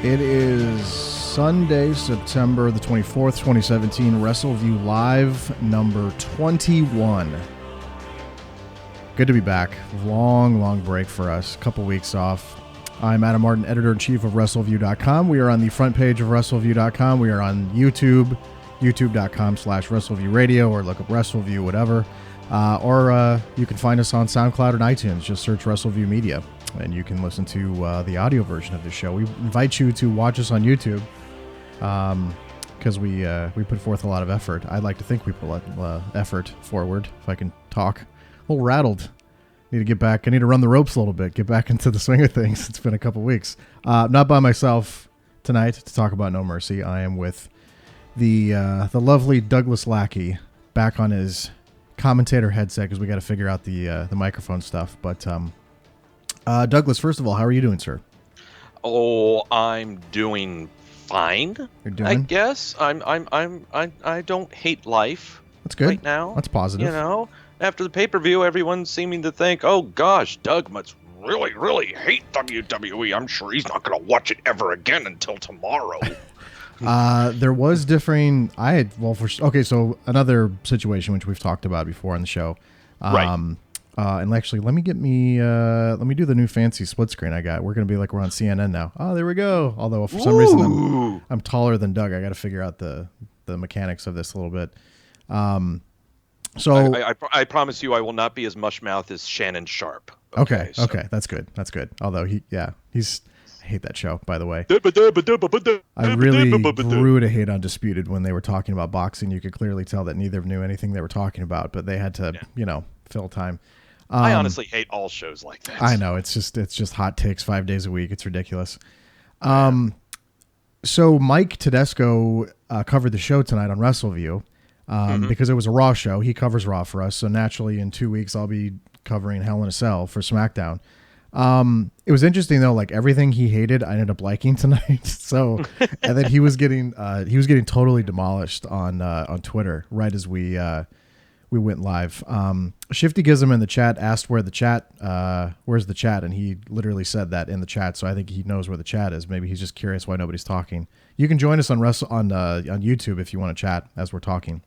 It is Sunday, September the 24th, 2017, Wrestleview Live number 21. Good to be back. Long break for us. A couple weeks off. I'm Adam Martin, editor-in-chief of Wrestleview.com. We are on the front page of Wrestleview.com. We are on YouTube, youtube.com/WrestleViewRadio, or look up Wrestleview, whatever. Or you can find us on SoundCloud and iTunes. Just search Wrestleview Media, and you can listen to the audio version of the show. We invite you to watch us on YouTube because we put forth a lot of effort. I'd like to think we put a lot of effort forward, if I can talk. A little rattled. Need to get back. I need to run the ropes a little bit, get back into the swing of things. It's been a couple weeks. Not by myself tonight to talk about No Mercy. I am with the lovely Douglas Lackey back on his commentator headset because we got to figure out the microphone stuff. But Douglas, first of all, how are you doing, sir? Oh, I'm doing fine. You're doing? I guess I don't hate life. That's good. Right now. That's positive. You know, after the pay-per-view, everyone's seeming to think, "Oh gosh, Doug must really hate WWE. I'm sure he's not going to watch it ever again until tomorrow." There was differing. So another situation which we've talked about before on the show. Right. And actually, let me do the new fancy split screen I got. We're gonna be like we're on CNN now. Oh, there we go. Although for some reason I'm taller than Doug. I got to figure out the mechanics of this a little bit. So I promise you, I will not be as mushmouth as Shannon Sharp. Okay, that's good. Although he's. I hate that show, by the way. I really grew to hate Undisputed when they were talking about boxing. You could clearly tell that neither knew anything they were talking about, but they had to, fill time. I honestly hate all shows like that. I know. It's just hot takes 5 days a week. It's ridiculous. So Mike Tedesco covered the show tonight on Wrestleview because it was a Raw show. He covers Raw for us. So naturally, in 2 weeks, I'll be covering Hell in a Cell for SmackDown. It was interesting though, like everything he hated, I ended up liking tonight. So, and then he was getting totally demolished on Twitter right as we went live. Shifty Gizm in the chat asked where's the chat, and he literally said that in the chat. So I think he knows where the chat is. Maybe he's just curious why nobody's talking. You can join us on YouTube if you want to chat as we're talking.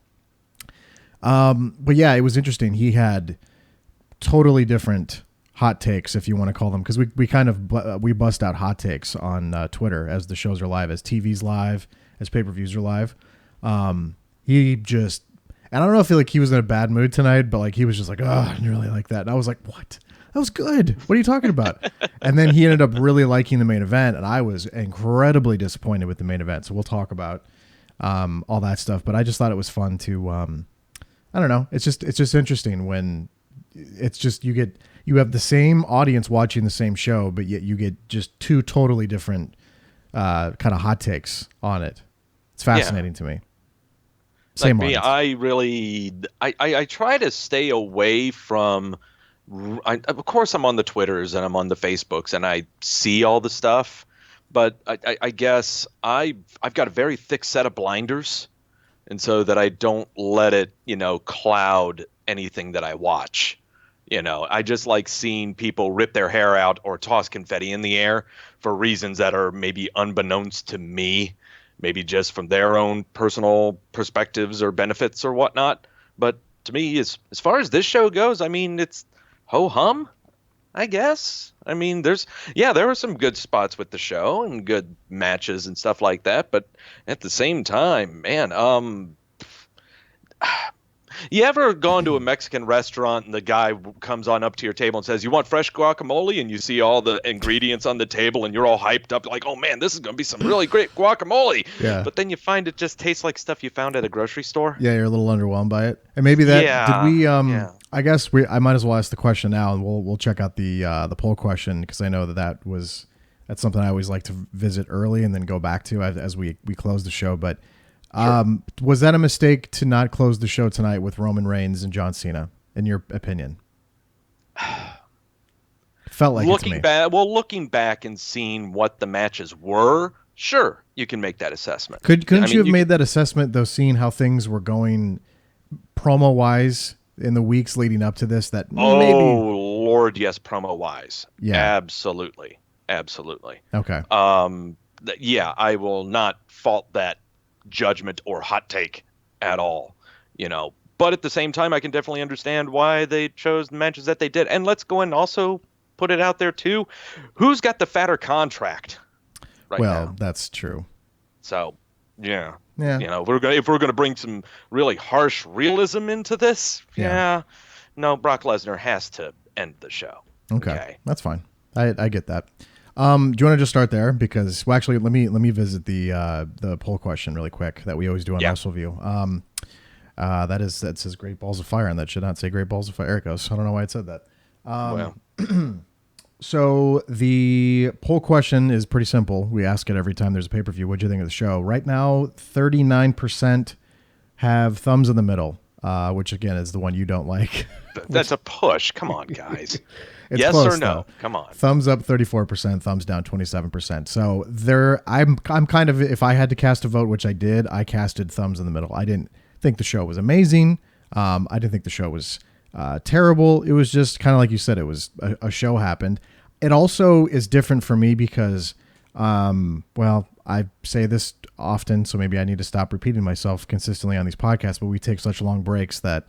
But yeah, it was interesting. He had totally different hot takes, if you want to call them, because we kind of we bust out hot takes on Twitter as the shows are live, as TV's live, as pay-per-views are live. He just, and I don't know if he was in a bad mood tonight, but like he was just like, oh, I didn't really like that, and I was like, what? That was good. What are you talking about? And then he ended up really liking the main event, and I was incredibly disappointed with the main event. So we'll talk about all that stuff. But I just thought it was fun to, I don't know. It's just interesting when it's just you have the same audience watching the same show, but yet you get just two totally different kind of hot takes on it. It's fascinating to me. Same like me, audience. I try to stay away from. Of course, I'm on the Twitters and I'm on the Facebooks and I see all the stuff, but I guess I've got a very thick set of blinders, and so that I don't let it cloud anything that I watch. I just like seeing people rip their hair out or toss confetti in the air for reasons that are maybe unbeknownst to me, maybe just from their own personal perspectives or benefits or whatnot. But to me, as far as this show goes, I mean, it's ho-hum, I guess. I mean, there were some good spots with the show and good matches and stuff like that. But at the same time, man, you ever gone to a Mexican restaurant and the guy comes on up to your table and says, "You want fresh guacamole?" And you see all the ingredients on the table and you're all hyped up like, "Oh man, this is going to be some really great guacamole." Yeah. But then you find it just tastes like stuff you found at a grocery store. Yeah, you're a little underwhelmed by it. And maybe that, did we, I guess I might as well ask the question now, and we'll check out the poll question, because I know that's something I always like to visit early and then go back to as we close the show. But sure. Was that a mistake to not close the show tonight with Roman Reigns and John Cena, in your opinion? Felt like looking back and seeing what the matches were, sure, you can make that assessment. Couldn't you have made that assessment though, seeing how things were going promo wise in the weeks leading up to this? That maybe. Lord, yes, promo wise, yeah, absolutely. Okay. yeah, I will not fault that judgment or hot take at all, you know. But at the same time, I can definitely understand why they chose the matches that they did. And let's go and also put it out there too. Who's got the fatter contract right Well, now? that's true. So, yeah, Yeah. you know, if we're gonna bring some really harsh realism into this, Yeah. yeah, no, Brock Lesnar has to end the show. Okay. Okay. That's fine. I get that. Do you want to just start there? Because, well, actually, let me visit the poll question really quick that we always do on Yeah. Wrestleview. That says Great Balls of Fire, and that should not say Great Balls of Fire. There it goes. I don't know why it said that. Well, So the poll question is pretty simple. We ask it every time there's a pay-per-view. What do you think of the show? Right now, 39% have thumbs in the middle, which again is the one you don't like. that's a push. Come on, guys. It's Yes close, or no? though. Come on. Thumbs up 34%, thumbs down 27%. So I'm kind of, if I had to cast a vote, which I did, I casted thumbs in the middle. I didn't think the show was amazing. I didn't think the show was terrible. It was just kind of like you said, it was a show happened. It also is different for me because, well, I say this often, so maybe I need to stop repeating myself consistently on these podcasts, but we take such long breaks that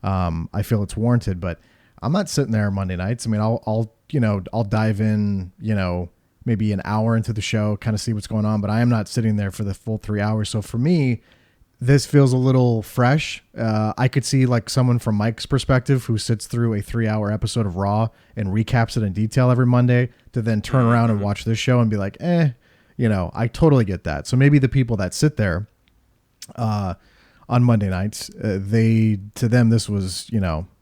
I feel it's warranted. But I'm not sitting there Monday nights. I mean, I'll dive in, maybe an hour into the show, kind of see what's going on, but I am not sitting there for the full 3 hours. So for me, this feels a little fresh. I could see like someone from Mike's perspective who sits through a 3-hour episode of Raw and recaps it in detail every Monday to then turn around and watch this show and be like, I totally get that. So maybe the people that sit there on Monday nights, to them, this was,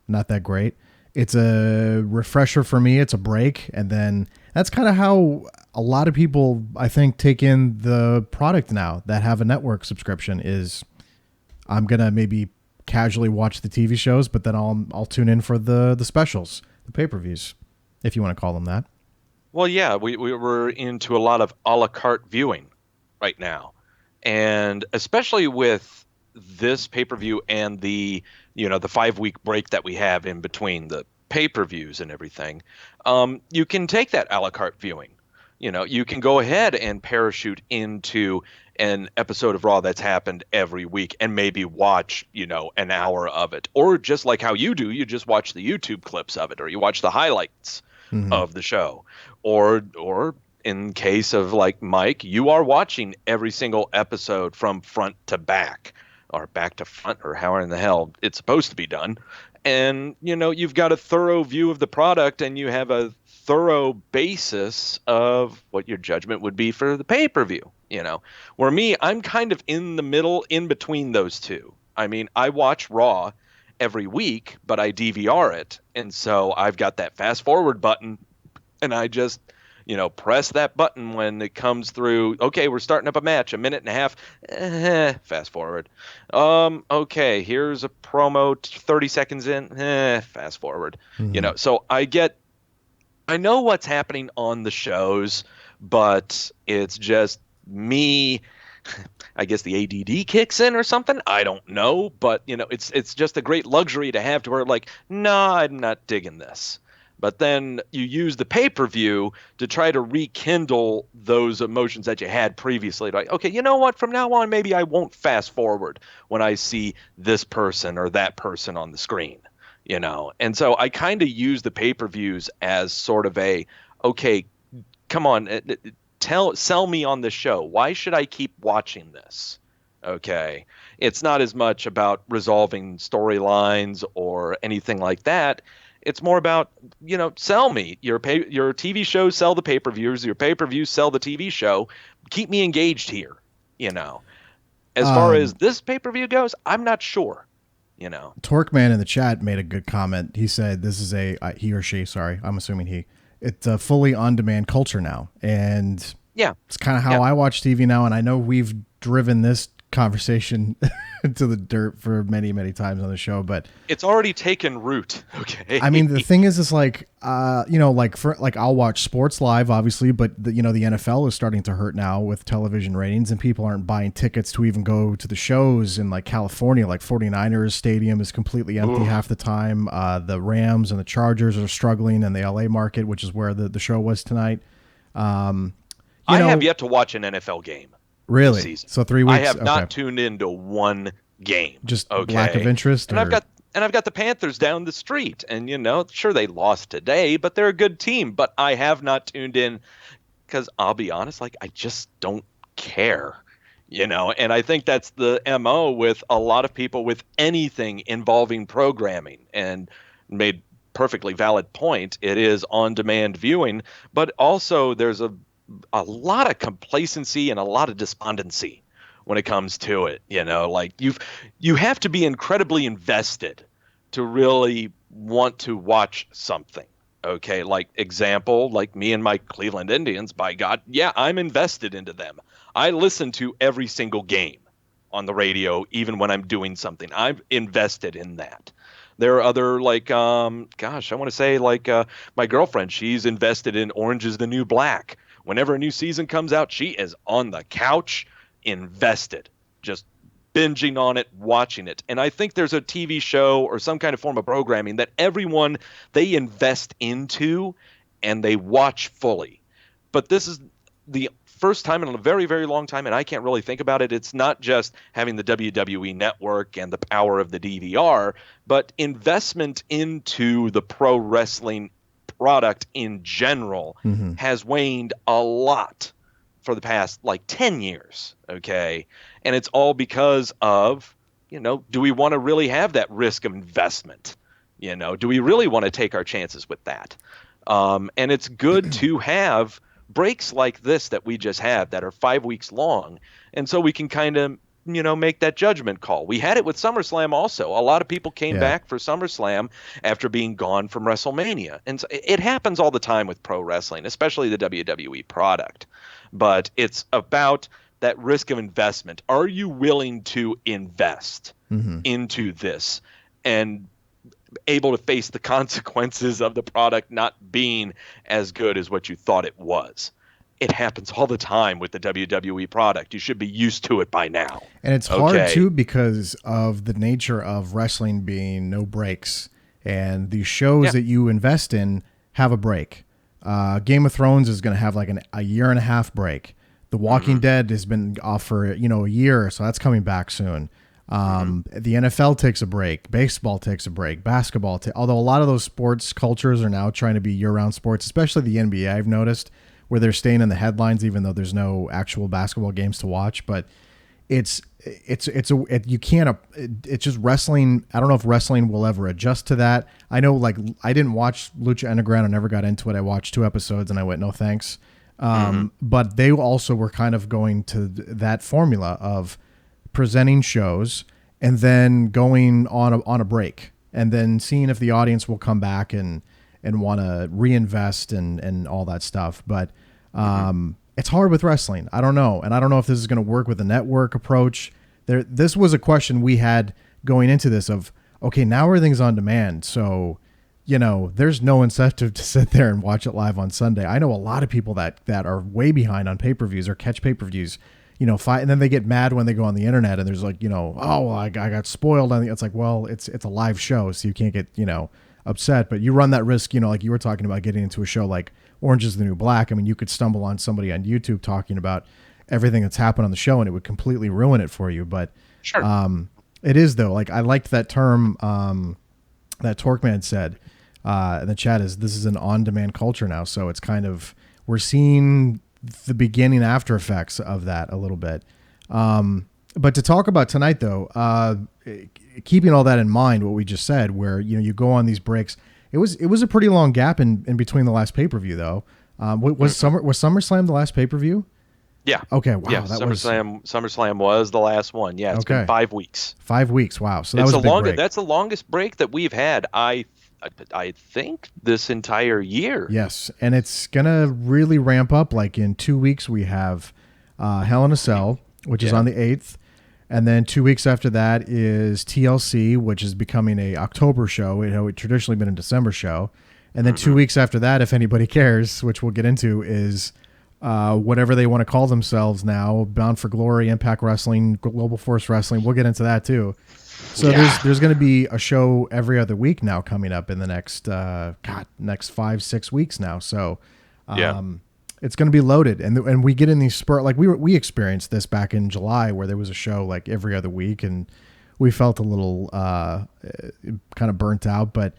not that great. It's a refresher for me. It's a break. And then that's kind of how a lot of people, I think, take in the product now that have a network subscription is I'm going to maybe casually watch the TV shows, but then I'll tune in for the specials, the pay-per-views, if you want to call them that. Well, yeah, we're into a lot of a la carte viewing right now. And especially with this pay-per-view and the 5-week break that we have in between the pay-per-views and everything, you can take that a la carte viewing. You can go ahead and parachute into an episode of Raw that's happened every week and maybe watch, an hour of it. Or just like how you do, you just watch the YouTube clips of it, or you watch the highlights of the show. Or in case of like Mike, you are watching every single episode from front to back, or back to front, or however in the hell it's supposed to be done. And, you've got a thorough view of the product, and you have a thorough basis of what your judgment would be for the pay-per-view, Where me, I'm kind of in the middle, in between those two. I mean, I watch Raw every week, but I DVR it. And so I've got that fast forward button, and I just, press that button when it comes through. Okay, we're starting up a match, a minute and a half. Fast forward. Okay, here's a promo 30 seconds in. Fast forward. So I know what's happening on the shows, but it's just me. I guess the ADD kicks in or something. I don't know, but it's just a great luxury to have, to where like, no, I'm not digging this. But then you use the pay-per-view to try to rekindle those emotions that you had previously. Like, okay, you know what? From now on, maybe I won't fast forward when I see this person or that person on the screen, And so I kind of use the pay-per-views as sort of okay, come on, sell me on the show. Why should I keep watching this? Okay. It's not as much about resolving storylines or anything like that. It's more about, sell me your TV shows, sell the pay-per-views, your pay-per-views, sell the TV show. Keep me engaged here, As far as this pay-per-view goes, I'm not sure, Torqueman in the chat made a good comment. He said this is he or she, sorry, I'm assuming he. It's a fully on-demand culture now. And yeah, it's kind of how I watch TV now. And I know we've driven this conversation to the dirt for many, many times on the show, but it's already taken root. Okay. I mean, the thing is like, I'll watch sports live, obviously, but the NFL is starting to hurt now with television ratings, and people aren't buying tickets to even go to the shows in like California. Like 49ers stadium is completely empty half the time. The Rams and the Chargers are struggling in the LA market, which is where the show was tonight. I have yet to watch an NFL game. Really? This season. So 3 weeks. I have not tuned into one game. Just lack of interest. And I've got the Panthers down the street, and sure they lost today, but they're a good team. But I have not tuned in because I'll be honest, I just don't care. And I think that's the MO with a lot of people with anything involving programming, and made perfectly valid point. It is on-demand viewing, but also there's a lot of complacency and a lot of despondency when it comes to it. You have to be incredibly invested to really want to watch something. Okay, example, me and my Cleveland Indians, by God, yeah, I'm invested into them. I listen to every single game on the radio, even when I'm doing something. I'm invested in that. There are other I want to say my girlfriend, she's invested in Orange is the New Black. Whenever a new season comes out, she is on the couch, invested, just binging on it, watching it. And I think there's a TV show or some kind of form of programming that everyone, they invest into and they watch fully. But this is the first time in a very, very long time, and I can't really think about it. It's not just having the WWE network and the power of the DVR, but investment into the pro wrestling product in general has waned a lot for the past 10 years. Okay. And it's all because of, do we want to really have that risk of investment? Do we really want to take our chances with that? And it's good to have breaks like this that we just had that are 5 weeks long. And so we can kind of, make that judgment call. We had it with SummerSlam also. A lot of people came back for SummerSlam after being gone from WrestleMania. And so it happens all the time with pro wrestling, especially the WWE product. But it's about that risk of investment. Are you willing to invest into this and able to face the consequences of the product not being as good as what you thought it was? It happens all the time with the WWE product. You should be used to it by now. And it's hard too because of the nature of wrestling being no breaks. And the shows that you invest in have a break. Game of Thrones is going to have a year and a half break. The Walking Dead has been off for a year, so that's coming back soon. The NFL takes a break. Baseball takes a break. Basketball, although a lot of those sports cultures are now trying to be year-round sports, especially the NBA, I've noticed, where they're staying in the headlines even though there's no actual basketball games to watch. But it's just wrestling. I don't know if wrestling will ever adjust to that. I know I didn't watch Lucha Underground. I never got into it. I watched 2 episodes and I went, no thanks. But they also were kind of going to that formula of presenting shows and then going on a break and then seeing if the audience will come back and want to reinvest and all that stuff. But it's hard with wrestling. I don't know. And I don't know if this is going to work with the network approach. This was a question we had going into this of, okay, now everything's on demand. So, there's no incentive to sit there and watch it live on Sunday. I know a lot of people that are way behind on pay-per-views or catch pay-per-views, and then they get mad when they go on the internet and there's I got spoiled. It's well, it's a live show, so you can't get, upset, but you run that risk, like you were talking about getting into a show like Orange is the New Black. I mean, you could stumble on somebody on YouTube talking about everything that's happened on the show and it would completely ruin it for you. But sure. It is though. I liked that term that Torqueman said in the chat this is an on-demand culture now. So it's kind of, we're seeing the beginning after effects of that a little bit. But to talk about tonight though, keeping all that in mind, what we just said, where you go on these breaks, it was a pretty long gap in between the last pay-per-view though. Was SummerSlam the last pay-per-view? Yeah. Okay. Wow. Yeah. SummerSlam was the last one. Yeah. It's been 5 weeks. 5 weeks. Wow. So that was a big break. That's the longest break that we've had. I think this entire year. Yes, and it's gonna really ramp up. In 2 weeks, we have Hell in a Cell, which is on the 8th. And then 2 weeks after that is TLC, which is becoming a October show. It traditionally been a December show. And then 2 weeks after that, if anybody cares, which we'll get into, is whatever they want to call themselves now, Bound for Glory, Impact Wrestling, Global Force Wrestling. We'll get into that too. So there's going to be a show every other week now coming up in the next 5-6 weeks now. So It's going to be loaded, and we get in these like we experienced this back in July where there was a show like every other week, and we felt a little kind of burnt out. But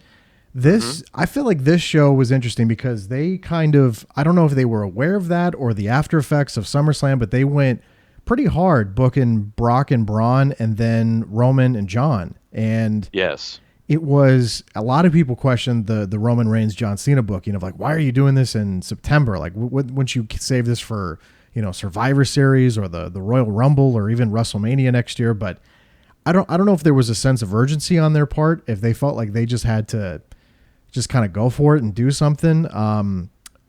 this, I feel like this show was interesting because they kind of, I don't know if they were aware of that or the after effects of SummerSlam, but they went pretty hard booking Brock and Braun and then Roman and John. And yes, it was, a lot of people questioned the Roman Reigns John Cena booking of like, why are you doing this in September? Like, wouldn't you save this for, Survivor Series or the Royal Rumble or even WrestleMania next year? But I don't know if there was a sense of urgency on their part, if they felt like they just had to just kind of go for it and do something.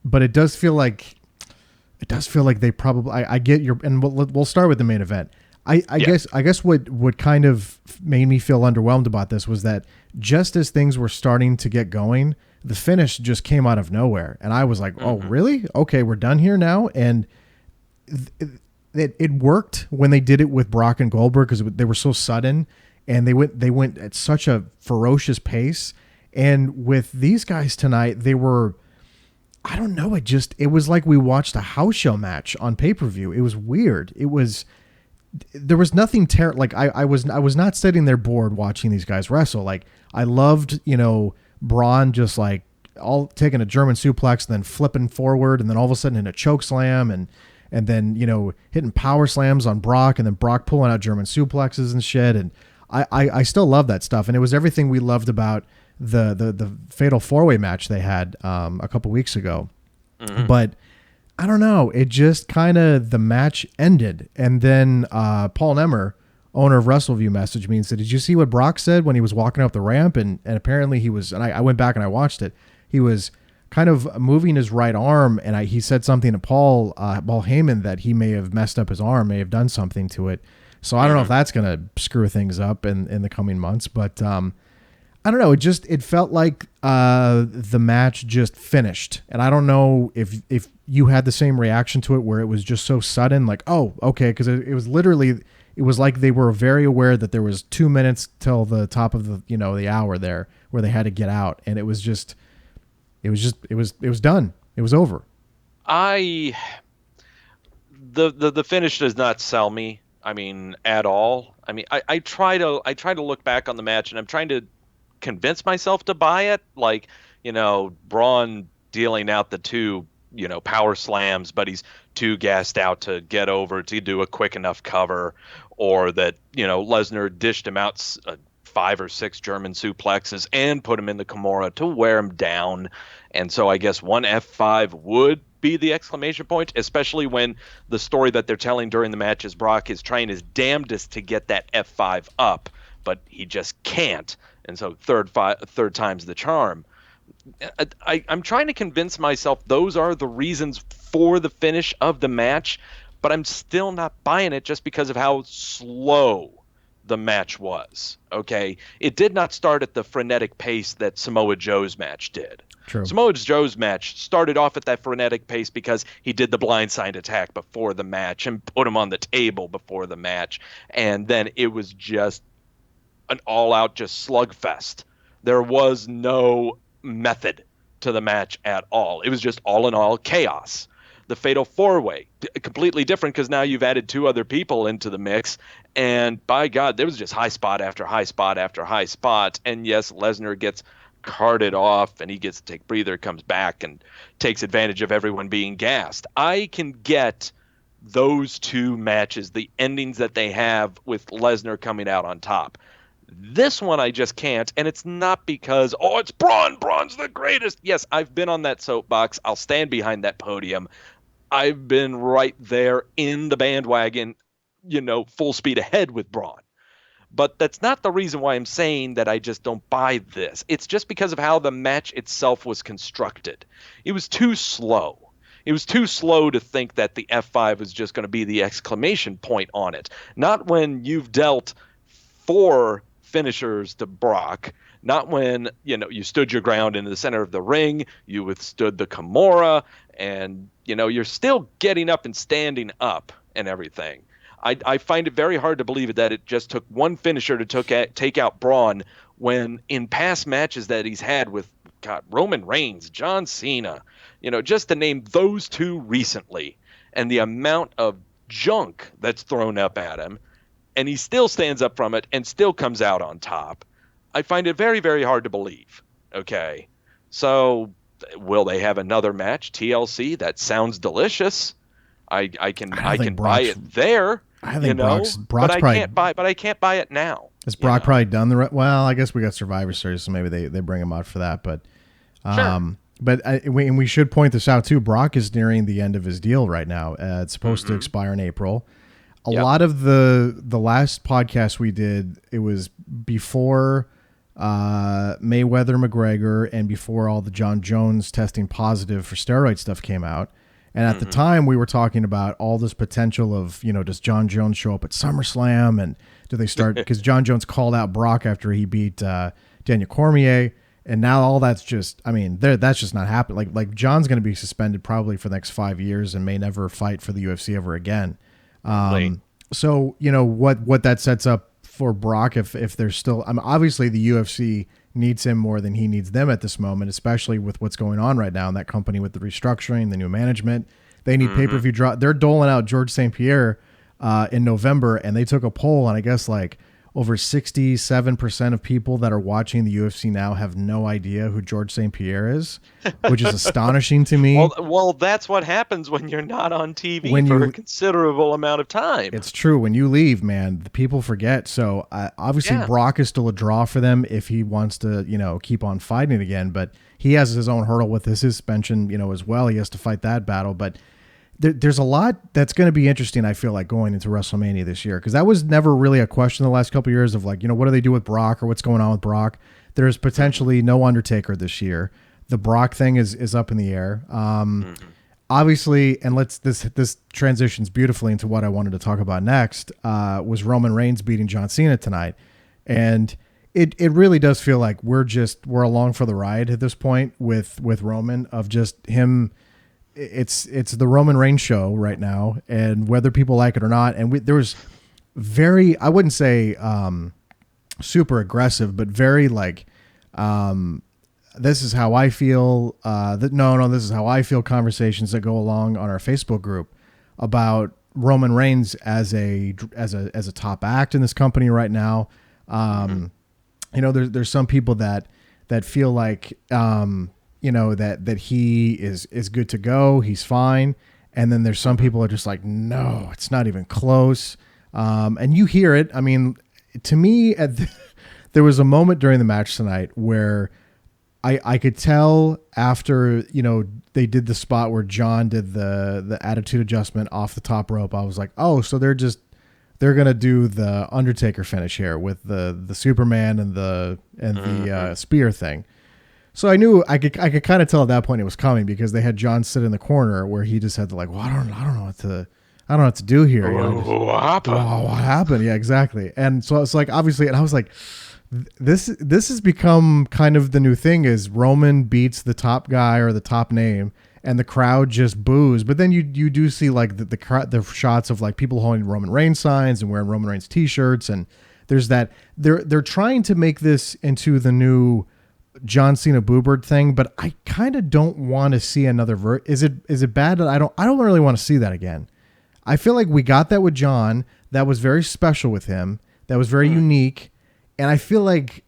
But it does feel like they probably, I get your, and we'll start with the main event. I guess what kind of made me feel underwhelmed about this was that just as things were starting to get going, the finish just came out of nowhere. And I was like, oh, really? Okay, we're done here now. And it worked when they did it with Brock and Goldberg because they were so sudden and they went at such a ferocious pace. And with these guys tonight, they were, I don't know, it was like we watched a house show match on pay-per-view. It was weird. There was nothing like I was not sitting there bored watching these guys wrestle. Like I loved, Braun just like all taking a German suplex and then flipping forward and then all of a sudden in a choke slam and then, hitting power slams on Brock and then Brock pulling out German suplexes and shit. And I still love that stuff. And it was everything we loved about the fatal 4-way match they had a couple weeks ago. But I don't know. It just kind of, the match ended. And then Paul Nemmer, owner of Wrestleview, messaged me and said, did you see what Brock said when he was walking up the ramp? And apparently he was, and I went back and I watched it. He was kind of moving his right arm. And he said something to Paul Heyman that he may have messed up his arm, may have done something to it. So I don't know if that's going to screw things up in the coming months. But I don't know. It felt like the match just finished. And I don't know if you had the same reaction to it where it was just so sudden, like, oh, okay. Because it was literally, it was like they were very aware that there was 2 minutes till the top of the hour there where they had to get out. And it was done. It was over. The finish does not sell me. I mean, at all. I mean, I try to look back on the match and I'm trying to convince myself to buy it. Like, Braun dealing out the two, power slams, but he's too gassed out to get over to do a quick enough cover, or that, Lesnar dished him out 5 or 6 German suplexes and put him in the Kimura to wear him down. And so I guess one F5 would be the exclamation point, especially when the story that they're telling during the match is Brock is trying his damnedest to get that F5 up, but he just can't. And so third time's the charm. I'm trying to convince myself those are the reasons for the finish of the match, but I'm still not buying it just because of how slow the match was. Okay, it did not start at the frenetic pace that Samoa Joe's match did. True. Samoa Joe's match started off at that frenetic pace because he did the blindside attack before the match and put him on the table before the match, and then it was just an all-out just slugfest. There was no method to the match at all. It was just all-in-all chaos. The Fatal 4-Way, completely different because now you've added 2 other people into the mix, and by God, there was just high spot after high spot after high spot. And yes, Lesnar gets carted off, and he gets to take breather, comes back, and takes advantage of everyone being gassed. I can get those 2 matches, the endings that they have with Lesnar coming out on top. This one I just can't, and it's not because, it's Braun. Braun's the greatest. Yes, I've been on that soapbox. I'll stand behind that podium. I've been right there in the bandwagon, full speed ahead with Braun. But that's not the reason why I'm saying that I just don't buy this. It's just because of how the match itself was constructed. It was too slow. It was too slow to think that the F5 was just going to be the exclamation point on it. Not when you've dealt 4 finishers to Brock, not when you stood your ground in the center of the ring, you withstood the Kimura, and you're still getting up and standing up and everything. I find it very hard to believe that it just took one finisher to take out Braun, when in past matches that he's had with God, Roman Reigns, John Cena, just to name those two recently, and the amount of junk that's thrown up at him, and he still stands up from it and still comes out on top. I find it very, very hard to believe. Okay. So will they have another match? TLC? That sounds delicious. I can buy it there. I think Brock's but probably, I can't buy it now. Is Brock probably done well, I guess we got Survivor Series, so maybe they bring him out for that. But sure. But we should point this out too. Brock is nearing the end of his deal right now. It's supposed to expire in April. A lot of the last podcast we did, it was before Mayweather McGregor and before all the John Jones testing positive for steroid stuff came out. And at the time, we were talking about all this potential of, does John Jones show up at SummerSlam? And do they start? Because John Jones called out Brock after he beat Daniel Cormier. And now all that's just, that's just not happening. Like John's going to be suspended probably for the next 5 years and may never fight for the UFC ever again. So, what that sets up for Brock, if there's still, obviously the UFC needs him more than he needs them at this moment, especially with what's going on right now in that company with the restructuring, the new management. They need pay-per-view draw. They're doling out George St. Pierre in November, and they took a poll, and I guess over 67% of people that are watching the UFC now have no idea who George St. Pierre is, which is astonishing to me. Well, that's what happens when you're not on TV for a considerable amount of time. It's true. When you leave, man, the people forget. So obviously Brock is still a draw for them if he wants to, keep on fighting again. But he has his own hurdle with his suspension, as well. He has to fight that battle. But there's a lot that's going to be interesting, I feel like, going into WrestleMania this year, because that was never really a question the last couple of years of what do they do with Brock or what's going on with Brock. There's potentially no Undertaker this year. The Brock thing is up in the air. Obviously, and this transitions beautifully into what I wanted to talk about next, was Roman Reigns beating John Cena tonight. And it really does feel like we're along for the ride at this point with Roman, of just him. It's the Roman Reigns show right now, and whether people like it or not. And there was very, I wouldn't say super aggressive, but very this is how I feel. This is how I feel. Conversations that go along on our Facebook group about Roman Reigns as a top act in this company right now. There's some people that feel like that he is good to go. He's fine. And then there's some people are just like, no, it's not even close. And you hear it. To me, there was a moment during the match tonight where I could tell after, they did the spot where John did the attitude adjustment off the top rope. I was like, oh, so they're going to do the Undertaker finish here with the Superman and the spear thing. So I knew I could kind of tell at that point it was coming, because they had John sit in the corner where he just had to I don't know what to do here. What happened? What happened? Yeah, exactly. And so it's obviously, and I was like, this has become kind of the new thing, is Roman beats the top guy or the top name, and the crowd just boos. But then you do see the shots of people holding Roman Reigns signs and wearing Roman Reigns t-shirts, and there's that they're trying to make this into the new John Cena Boobird thing, but I kind of don't want to see another Is it bad that I don't really want to see that again? I feel like we got that with John. That was very special with him. That was very unique. And I feel like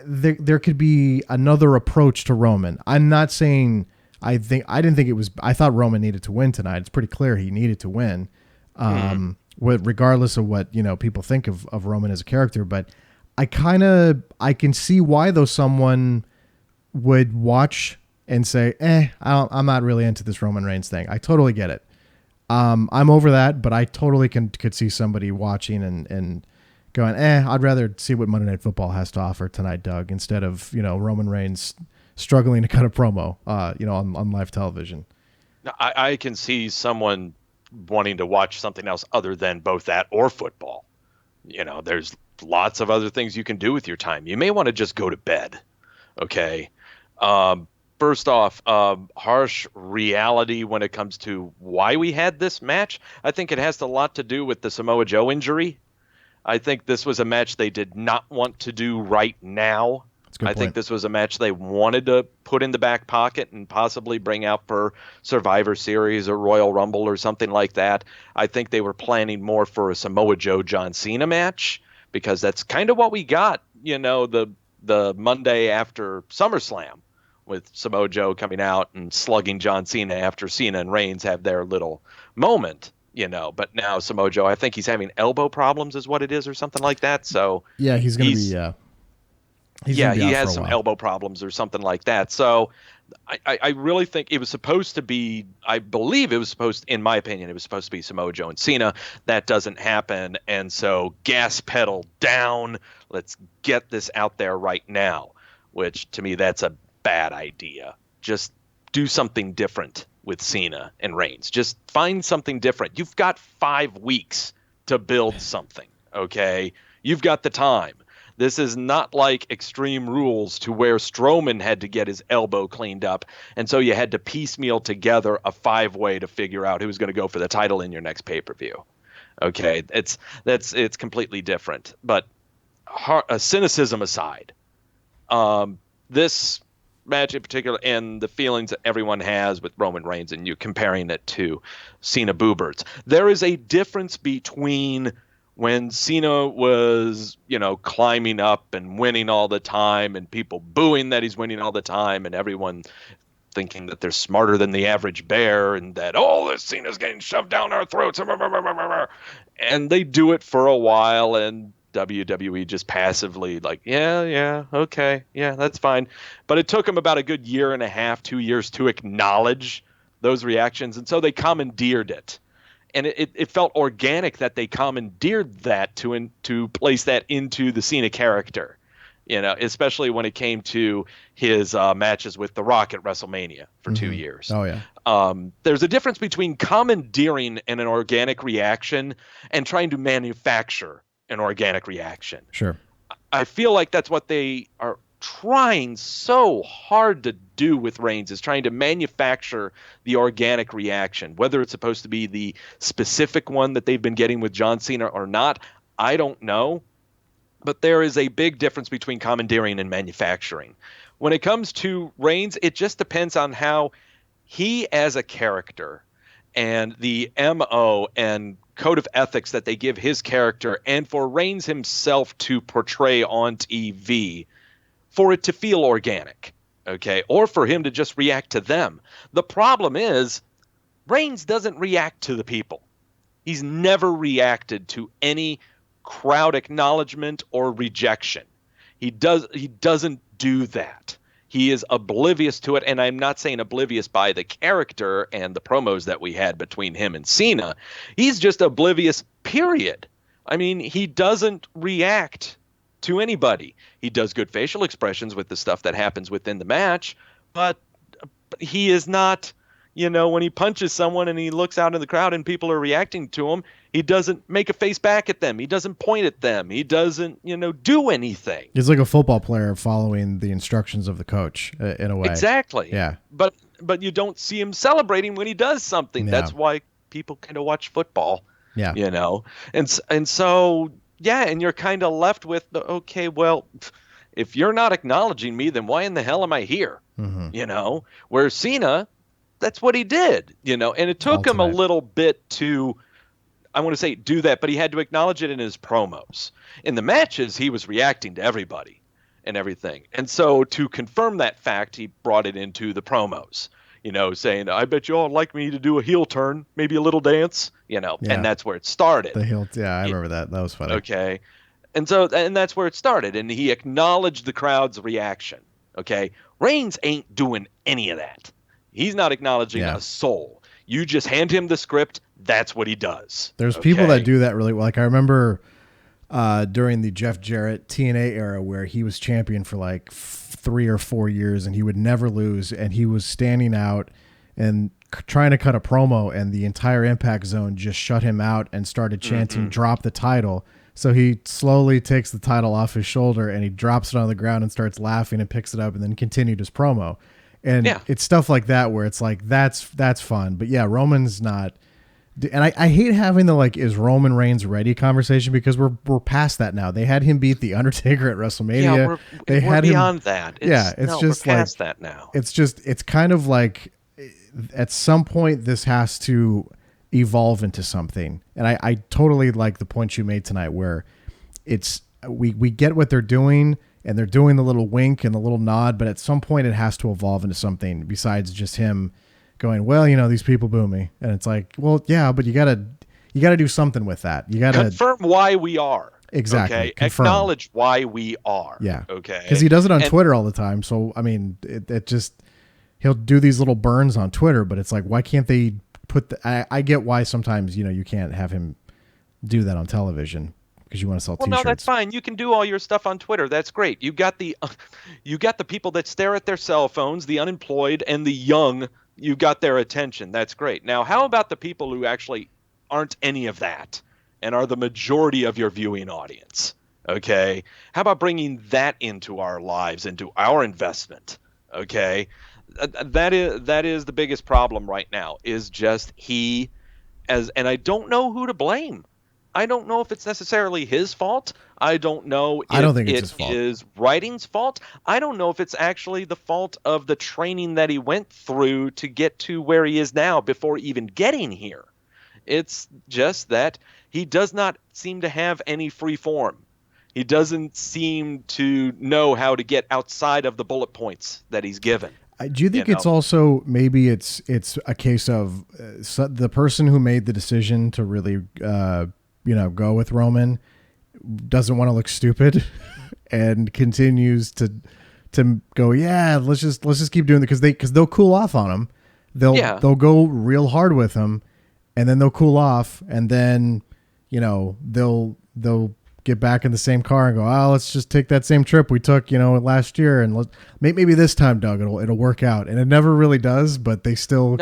there could be another approach to Roman. I'm not saying I thought Roman needed to win tonight. It's pretty clear he needed to win. Regardless of what, people think of Roman as a character, but I can see why, though, someone would watch and say, I'm not really into this Roman Reigns thing. I totally get it. I'm over that, but I totally could see somebody watching and going, I'd rather see what Monday Night Football has to offer tonight, Doug, instead of, Roman Reigns struggling to cut a promo, on live television. I can see someone wanting to watch something else other than both that or football. There's lots of other things you can do with your time. You may want to just go to bed. Okay. First off, harsh reality when it comes to why we had this match. I think it has a lot to do with the Samoa Joe injury. I think this was a match they did not want to do right now. I think this was a match they wanted to put in the back pocket and possibly bring out for Survivor Series or Royal Rumble or something like that. I think they were planning more for a Samoa Joe John Cena match, because that's kind of what we got, the Monday after SummerSlam, with Samoa Joe coming out and slugging John Cena after Cena and Reigns have their little moment. But now Samoa Joe, I think he's having elbow problems is what it is, or something like that. So yeah, he's going to be he has some elbow problems or something like that. So I really think it was supposed to be, I believe it was supposed, in my opinion, it was supposed to be Samoa Joe and Cena. That doesn't happen. And so gas pedal down. Let's get this out there right now, which to me, that's a bad idea. Just do something different with Cena and Reigns. Just find something different. You've got 5 weeks to build something. Okay. You've got the time. This is not like Extreme Rules, to where Strowman had to get his elbow cleaned up, and so you had to piecemeal together a 5-way to figure out who was going to go for the title in your next pay-per-view. Okay, it's completely different. But cynicism aside, this match in particular, and the feelings that everyone has with Roman Reigns, and you comparing it to Cena Booberts, there is a difference between when Cena was, climbing up and winning all the time, and people booing that he's winning all the time, and everyone thinking that they're smarter than the average bear, and that, this Cena's getting shoved down our throats. And they do it for a while, and WWE just passively like, yeah, okay, yeah, that's fine. But it took them about a good 1.5 to 2 years to acknowledge those reactions, and so they commandeered it. And it felt organic that they commandeered that to place that into the Cena character, especially when it came to his matches with The Rock at WrestleMania for 2 years. Oh, yeah. There's a difference between commandeering an organic reaction and trying to manufacture an organic reaction. Sure. I feel like that's what they are trying so hard to do with Reigns, is trying to manufacture the organic reaction. Whether it's supposed to be the specific one that they've been getting with John Cena or not, I don't know. But there is a big difference between commandeering and manufacturing. When it comes to Reigns, it just depends on how he as a character and the MO and code of ethics that they give his character, and for Reigns himself to portray on TV, for it to feel organic, okay, or for him to just react to them. The problem is, Reigns doesn't react to the people. He's never reacted to any crowd acknowledgement or rejection. He doesn't do that. He is oblivious to it, and I'm not saying oblivious by the character and the promos that we had between him and Cena. He's just oblivious, period. I mean, he doesn't react to anybody. He does good facial expressions with the stuff that happens within the match, but he is not, when he punches someone and he looks out in the crowd and people are reacting to him, he doesn't make a face back at them. He doesn't point at them. He doesn't, do anything. He's like a football player following the instructions of the coach in a way. Exactly. Yeah. But you don't see him celebrating when he does something. Yeah. That's why people kind of watch football. Yeah. And so, yeah, and you're kind of left with okay, well, if you're not acknowledging me, then why in the hell am I here? Mm-hmm. Where Cena, that's what he did, and it took him a little bit to, I want to say, do that, but he had to acknowledge it in his promos. In the matches, he was reacting to everybody and everything. And so to confirm that fact, he brought it into the promos, saying, I bet you all like me to do a heel turn, maybe a little dance, and that's where it started. The heel, yeah, I remember that. That was funny. Okay. And that's where it started. And he acknowledged the crowd's reaction. Okay. Reigns ain't doing any of that. He's not acknowledging a soul. You just hand him the script. That's what he does. There's people that do that really well. Like I remember during the Jeff Jarrett TNA era where he was champion for like 3 or 4 years and he would never lose. And he was standing out and trying to cut a promo, and the entire Impact Zone just shut him out and started chanting, drop the title. So he slowly takes the title off his shoulder and he drops it on the ground and starts laughing and picks it up and then continued his promo. And it's stuff like that where it's like, that's fun. But yeah, Roman's not And I hate having the like, is Roman Reigns ready conversation, because we're past that now. They had him beat The Undertaker at WrestleMania. Yeah, They we're had him. beyond that. We're We're past that now. It's kind of like at some point this has to evolve into something. And I totally like the point you made tonight, where we get what they're doing, and they're doing the little wink and the little nod, but at some point it has to evolve into something besides just him going, well, these people boo me. And it's like, well, yeah, but you gotta do something with that. You gotta confirm why we are. Exactly. Okay. Confirm. Acknowledge why we are. Yeah. Okay. Because he does it on Twitter all the time. So, I mean, it just, he'll do these little burns on Twitter, but it's like, why can't they put I get why sometimes, you can't have him do that on television, because you want to sell t-shirts. Well, no, that's fine. You can do all your stuff on Twitter. That's great. You got the people that stare at their cell phones, the unemployed and the young. You got their attention. That's great. Now, how about the people who actually aren't any of that and are the majority of your viewing audience? Okay. How about bringing that into our lives, into our investment? Okay. That is the biggest problem right now, is just and I don't know who to blame. I don't know if it's necessarily his fault. I don't know if it is writing's fault. I don't know if it's actually the fault of the training that he went through to get to where he is now before even getting here. It's just that he does not seem to have any free form. He doesn't seem to know how to get outside of the bullet points that he's given. Do you think it's also, maybe it's a case of the person who made the decision to really go with Roman doesn't want to look stupid and continues to go, yeah, let's just keep doing it, because they'll cool off on him. They'll go real hard with him, and then they'll cool off, and then they'll get back in the same car and go, oh, let's just take that same trip we took last year, and maybe this time, Doug, it'll work out. And it never really does, but they still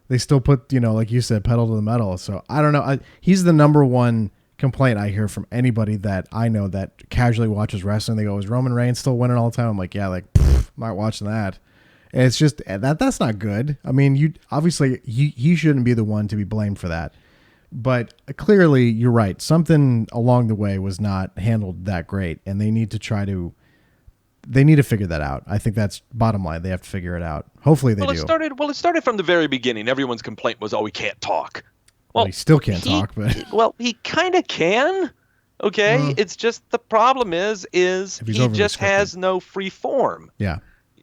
they still put, like you said, pedal to the metal. So I don't know. He's the number one complaint I hear from anybody that I know that casually watches wrestling. They go, is Roman Reigns still winning all the time? I'm like, yeah, I'm not watching that. And it's just that's not good. I mean, obviously he shouldn't be the one to be blamed for that. But clearly you're right. Something along the way was not handled that great, and they need to figure that out. I think that's bottom line. They have to figure it out. Hopefully they do. It started from the very beginning. Everyone's complaint was, oh, we can't talk. Well, he still can't talk, but well, he kind of can. Okay, it's just the problem is he just has no free form. Yeah,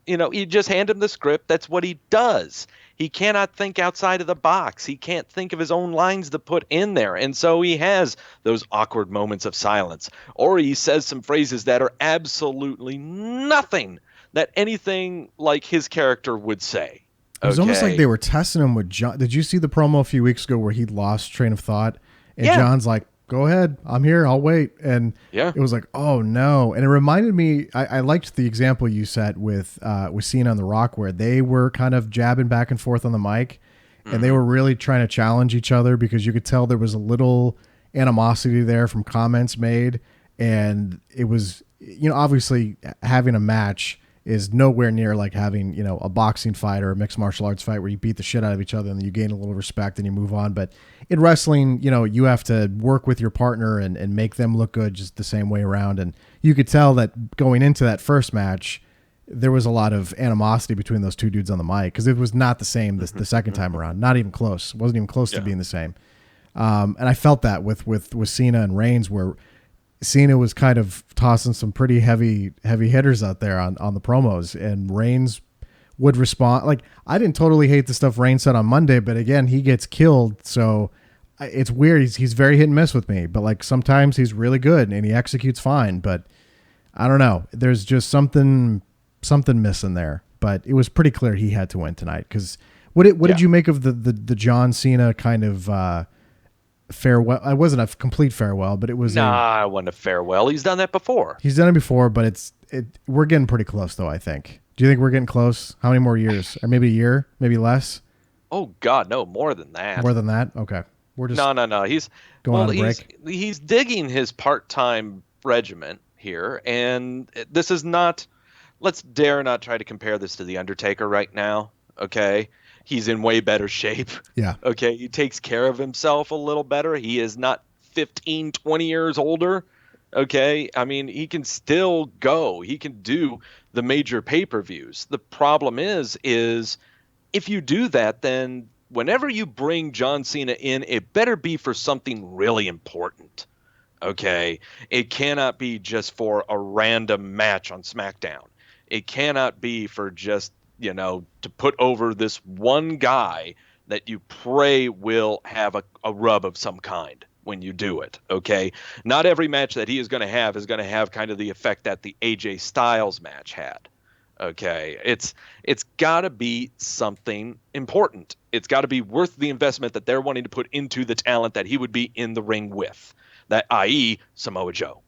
you just hand him the script. That's what he does. He cannot think outside of the box. He can't think of his own lines to put in there. And so he has those awkward moments of silence. Or he says some phrases that are absolutely nothing that anything like his character would say. It was almost like they were testing him with John. Did you see the promo a few weeks ago where he lost train of thought? And John's like, go ahead, I'm here, I'll wait. And it was like, oh no. And it reminded me, I liked the example you set with Cena on The Rock, where they were kind of jabbing back and forth on the mic, and they were really trying to challenge each other, because you could tell there was a little animosity there from comments made. And it was, obviously having a match is nowhere near like having, a boxing fight or a mixed martial arts fight where you beat the shit out of each other and you gain a little respect and you move on. But in wrestling, you have to work with your partner and make them look good just the same way around. And you could tell that going into that first match, there was a lot of animosity between those two dudes on the mic, because it was not the same the second time around. Not even close. Wasn't even close to being the same. And I felt that with Cena and Reigns, where Cena was kind of tossing some pretty heavy hitters out there on the promos, and Reigns would respond. Like, I didn't totally hate the stuff Reigns said on Monday, but again, he gets killed. So it's weird. He's very hit and miss with me, but like sometimes he's really good and he executes fine, but I don't know. There's just something missing there, but it was pretty clear he had to win tonight. Cause what did you make of the John Cena kind of, farewell? It wasn't a complete farewell, but it was. It wasn't a farewell. He's done that before. He's done it before, but we're getting pretty close though, I think. Do you think we're getting close? How many more years? Or maybe a year? Maybe less? Oh God, no, more than that. More than that? Okay. We're just No. He's going on a break. He's digging his part-time regiment here, and this is not. Let's dare not try to compare this to The Undertaker right now. Okay. He's in way better shape. Yeah. Okay. He takes care of himself a little better. He is not 15, 20 years older. Okay. I mean, he can still go. He can do the major pay-per-views. The problem is if you do that, then whenever you bring John Cena in, it better be for something really important. Okay. It cannot be just for a random match on SmackDown. It cannot be for just, to put over this one guy that you pray will have a rub of some kind when you do it. Okay. Not every match that he is going to have kind of the effect that the AJ Styles match had. Okay. It's got to be something important. It's got to be worth the investment that they're wanting to put into the talent that he would be in the ring with. That, i.e., Samoa Joe.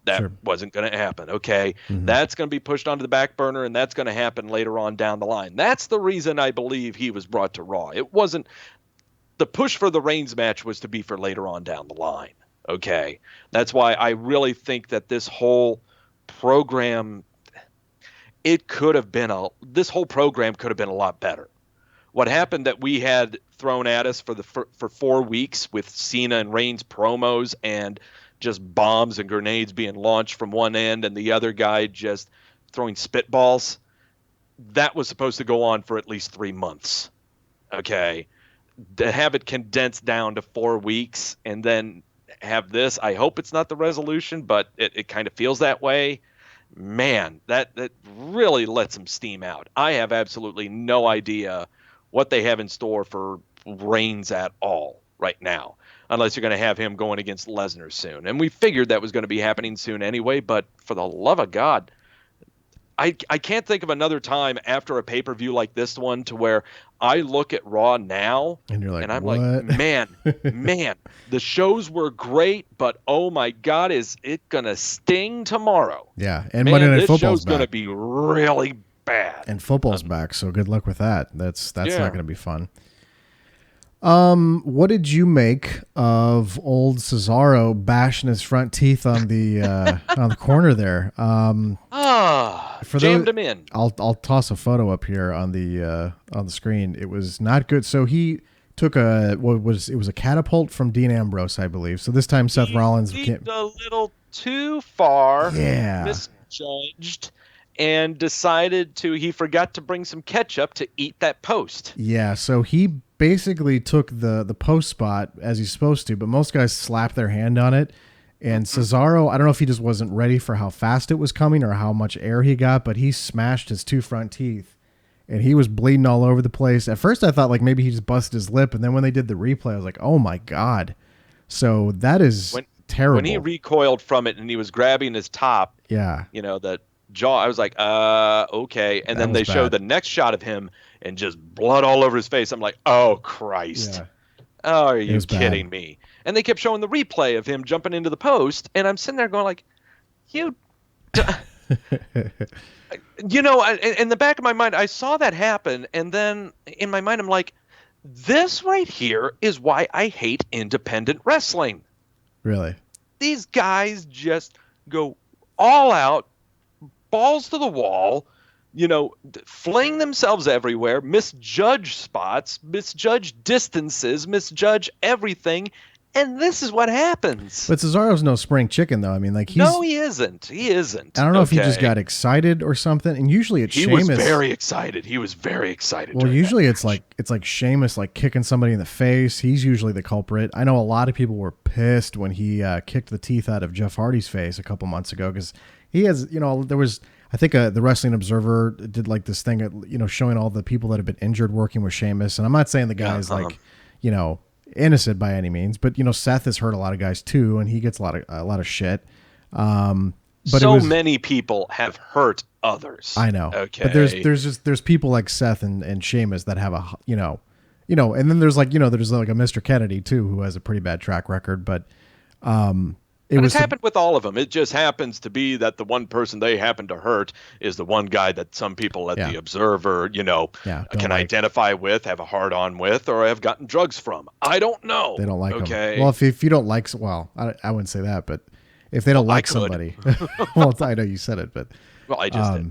That wasn't going to happen. Okay. Mm-hmm. That's going to be pushed onto the back burner, and that's going to happen later on down the line. That's the reason I believe he was brought to Raw. It wasn't the push for the Reigns match was to be for later on down the line. Okay. That's why I really think that this whole program, this whole program could have been a lot better. What happened that we had thrown at us for 4 weeks with Cena and Reigns promos and just bombs and grenades being launched from one end and the other guy just throwing spitballs, that was supposed to go on for at least 3 months. Okay. To have it condensed down to 4 weeks and then have this, I hope it's not the resolution, but it kind of feels that way. Man, that really lets them steam out. I have absolutely no idea what they have in store for Reigns at all right now, unless you're going to have him going against Lesnar soon. And we figured that was going to be happening soon anyway, but for the love of God, I can't think of another time after a pay-per-view like this one to where I look at Raw now and you're like, and I'm what? like, man, the shows were great, but oh my God, is it going to sting tomorrow? Yeah, and Monday Night Football's show's going to be really bad. And football's back, so good luck with that. That's not going to be fun. What did you make of old Cesaro bashing his front teeth on the on the corner there? Jammed him in. I'll toss a photo up here on the screen. It was not good. So he took it was a catapult from Dean Ambrose, I believe. So this time Seth Rollins leaped a little too far. Yeah. Misjudged. And he forgot to bring some ketchup to eat that post. Yeah, so he basically took the post spot as he's supposed to, but most guys slap their hand on it. And Cesaro, I don't know if he just wasn't ready for how fast it was coming or how much air he got, but he smashed his 2 front teeth, and he was bleeding all over the place. At first, I thought like maybe he just busted his lip, and then when they did the replay, I was like, oh my God. So that is terrible. When he recoiled from it and he was grabbing his top, that jaw, I was like, okay. And then they showed the next shot of him and just blood all over his face. I'm like, oh Christ. Yeah. Oh, are you kidding me? And they kept showing the replay of him jumping into the post, and I'm sitting there going like, in the back of my mind, I saw that happen, and then in my mind I'm like, this right here is why I hate independent wrestling. Really? These guys just go all out, balls to the wall, fling themselves everywhere, misjudge spots, misjudge distances, misjudge everything, and this is what happens. But Cesaro's no spring chicken, though. I mean, like he isn't. He isn't. I don't know if he just got excited or something. And usually it's Sheamus. He was very excited. Well, usually it's like Sheamus like kicking somebody in the face. He's usually the culprit. I know a lot of people were pissed when he kicked the teeth out of Jeff Hardy's face a couple months ago because he has, there was. I think the Wrestling Observer did like this thing, showing all the people that have been injured working with Sheamus. And I'm not saying the guy is innocent by any means, but Seth has hurt a lot of guys too, and he gets a lot of shit. But many people have hurt others. I know. Okay. But there's people like Seth and Sheamus that have and then there's like a Mr. Kennedy too who has a pretty bad track record, but it's happened with all of them. It just happens to be that the one person they happen to hurt is the one guy that some people at the Observer, can identify with, have a hard on with, or have gotten drugs from. I don't know. They don't like him. Well, if you don't like, I wouldn't say that, but if they don't like somebody, well, I know you said it, but I just did.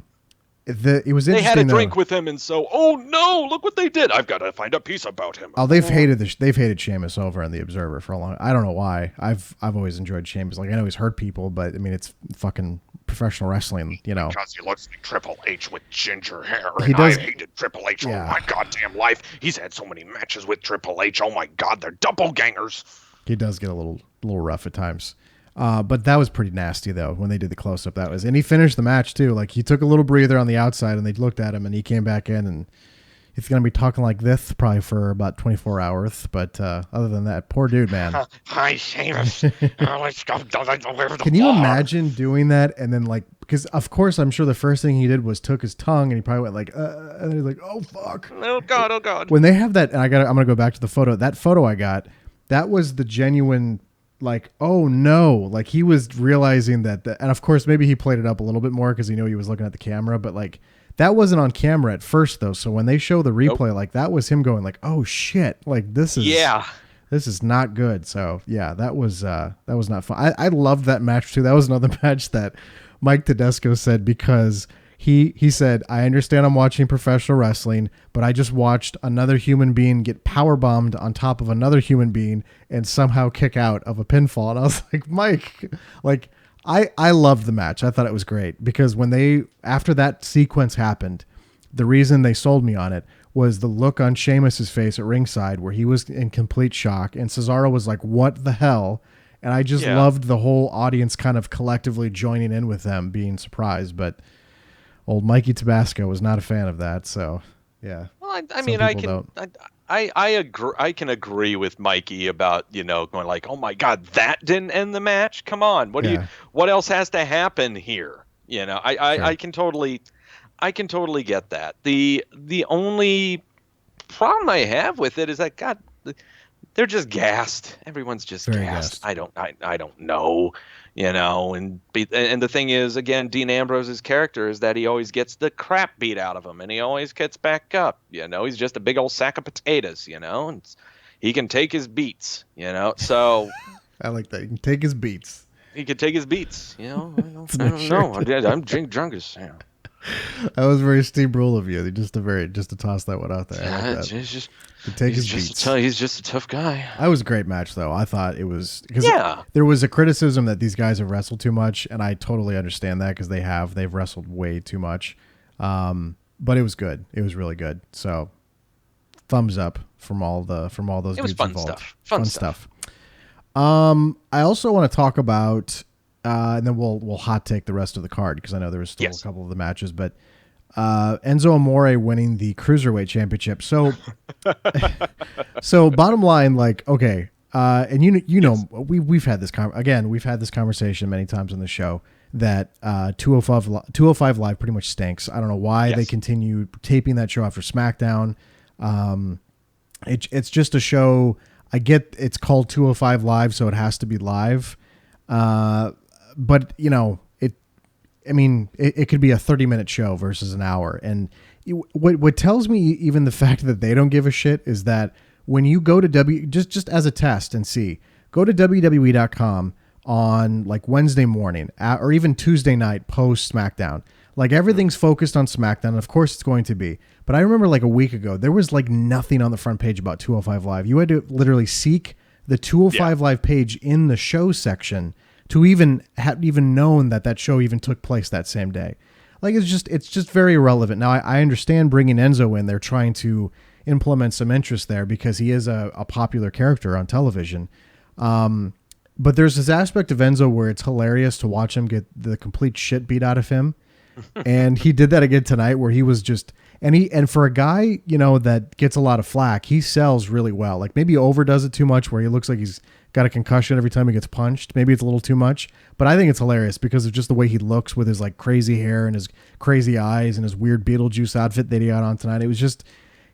It was They interesting. had a drink though. with him, and so, oh no, look what they did. I've got to find a piece about him. Oh, they've hated Sheamus over on the Observer for a long. I don't know why. I've always enjoyed Sheamus. Like I know he's hurt people, but I mean it's fucking professional wrestling, you know. Because he looks like Triple H with ginger hair. He does. I hated Triple H all my goddamn life. He's had so many matches with Triple H. Oh my God, they're doppelgangers. He does get a little rough at times. But that was pretty nasty though when they did the close up. And he finished the match too. Like he took a little breather on the outside, and they looked at him, and he came back in, and he's gonna be talking like this probably for about 24 hours. But other than that, poor dude, man. Hi, Sheamus. Let's go. Can you imagine doing that? And then like, because of course I'm sure the first thing he did was took his tongue, and he probably went like, and then he's like, oh fuck. Oh God. When they have that, and I'm gonna go back to the photo. That photo I got, that was the genuine. Like, oh no, like he was realizing that, and of course maybe he played it up a little bit more because he knew he was looking at the camera, but like that wasn't on camera at first though. So when they show the replay, like that was him going like, oh shit, like this is not good. So yeah, that was not fun. I loved that match too. That was another match that Mike Tedesco said, because he said, I understand I'm watching professional wrestling, but I just watched another human being get powerbombed on top of another human being and somehow kick out of a pinfall. And I was like, Mike, like I loved the match. I thought it was great because after that sequence happened, the reason they sold me on it was the look on Sheamus's face at ringside where he was in complete shock, and Cesaro was like, what the hell? And I just loved the whole audience kind of collectively joining in with them, being surprised. But old Mikey Tabasco was not a fan of that, so yeah. Well, I mean, I agree. I can agree with Mikey about going like, oh my God, that didn't end the match. Come on, what else has to happen here? I can totally get that. The only problem I have with it is that God, they're just gassed. Everyone's just gassed. I don't know. And the thing is, again, Dean Ambrose's character is that he always gets the crap beat out of him, and he always gets back up. He's just a big old sack of potatoes. And he can take his beats. So I like that. He can take his beats. He can take his beats. I don't know. I'm drunk as. That was very Steve Brule of you. Just to toss that one out there. I like that. He's just a tough guy. That was a great match, though. I thought it was because there was a criticism that these guys have wrestled too much, and I totally understand that because they've wrestled way too much. But it was good. It was really good. So, thumbs up from all those dudes involved. Fun stuff. I also want to talk about, and then we'll hot take the rest of the card because I know there was still a couple of the matches, but. Enzo Amore winning the Cruiserweight Championship. So, bottom line, like, okay, and we've had this we've had this conversation many times on the show that 205 Live pretty much stinks. I don't know why they continue taping that show after SmackDown. It's just a show. I get it's called 205 Live, so it has to be live. But it could be a 30-minute show versus an hour. And what tells me even the fact that they don't give a shit is that when you go to just as a test and see, go to WWE.com on like Wednesday morning or even Tuesday night post SmackDown. Like everything's focused on SmackDown. And of course it's going to be. But I remember like a week ago, there was like nothing on the front page about 205 Live. You had to literally seek the 205 Live page in the show section to even have even known that show even took place that same day. Like it's just very irrelevant. Now I understand bringing Enzo in. They're trying to implement some interest there because he is a popular character on television. But there's this aspect of Enzo where it's hilarious to watch him get the complete shit beat out of him. And he did that again tonight where he was just, and for a guy, that gets a lot of flack, he sells really well. Like maybe he overdoes it too much where he looks like he's got a concussion every time he gets punched. Maybe it's a little too much, but I think it's hilarious because of just the way he looks with his like crazy hair and his crazy eyes and his weird Beetlejuice outfit that he got on tonight.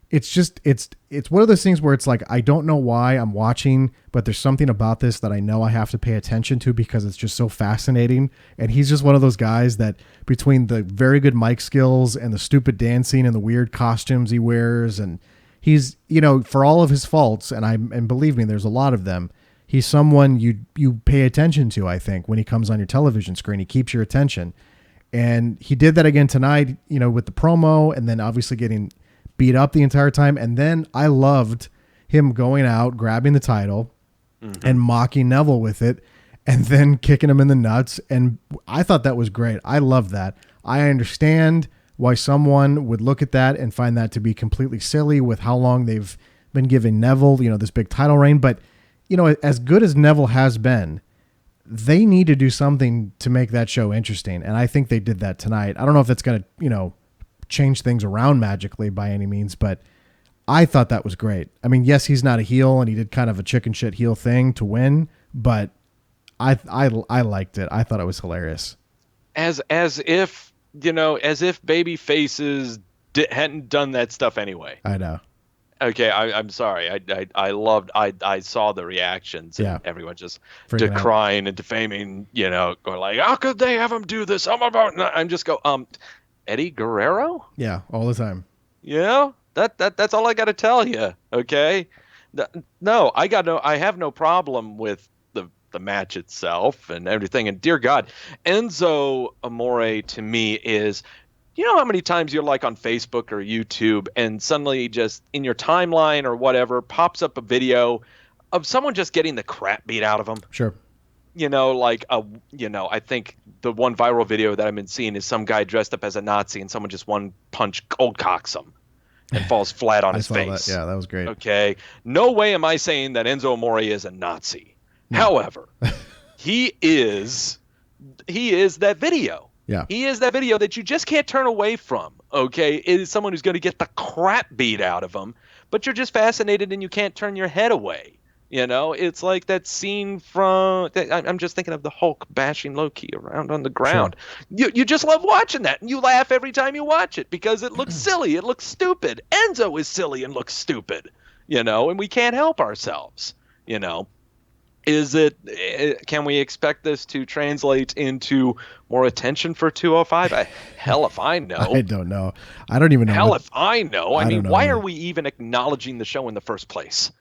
It's one of those things where it's like, I don't know why I'm watching, but there's something about this that I know I have to pay attention to because it's just so fascinating. And he's just one of those guys that between the very good mic skills and the stupid dancing and the weird costumes he wears, and he's, for all of his faults, and believe me, there's a lot of them, he's someone you pay attention to, I think, when he comes on your television screen. He keeps your attention. And he did that again tonight, with the promo, and then obviously getting beat up the entire time. And then I loved him going out, grabbing the title and mocking Neville with it, and then kicking him in the nuts. And I thought that was great. I love that. I understand why someone would look at that and find that to be completely silly with how long they've been giving Neville, this big title reign. But, as good as Neville has been, they need to do something to make that show interesting. And I think they did that tonight. I don't know if that's going to, change things around magically by any means, but I thought that was great. I mean, yes, he's not a heel and he did kind of a chicken shit heel thing to win, but I liked it. I thought it was hilarious. As if baby faces hadn't done that stuff anyway. I know. Okay, I'm sorry. I saw the reactions. And everyone just Freaking decrying and defaming. Going like, how could they have him do this? I'm just Eddie Guerrero. Yeah, all the time. That's all I got to tell you. Okay. No, I have no problem with the match itself and everything. And dear God, Enzo Amore to me is. You know how many times you're like on Facebook or YouTube and suddenly just in your timeline or whatever pops up a video of someone just getting the crap beat out of them? Sure. I think the one viral video that I've been seeing is some guy dressed up as a Nazi and someone just one punch cold cocks him and falls flat on his face. That. Yeah, that was great. Okay. No way am I saying that Enzo Amore is a Nazi. No. However, he is that video. Yeah. He is that video that you just can't turn away from, okay? It is someone who's going to get the crap beat out of him, but you're just fascinated and you can't turn your head away. It's like that scene from I'm just thinking of the Hulk bashing Loki around on the ground. Sure. You just love watching that, and you laugh every time you watch it because it looks silly. It looks stupid. Enzo is silly and looks stupid, and we can't help ourselves, Can we expect this to translate into more attention for 205? Hell if I know. I don't know. I don't even know. Hell if I know. I mean, know. why are we even acknowledging the show in the first place?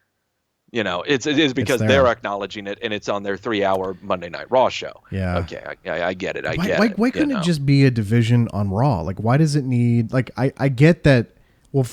It is because they're acknowledging it and it's on their 3-hour Monday Night Raw show. Yeah. Okay. I get it. Why couldn't it just be a division on Raw? Like, why does it need, I get that. Well,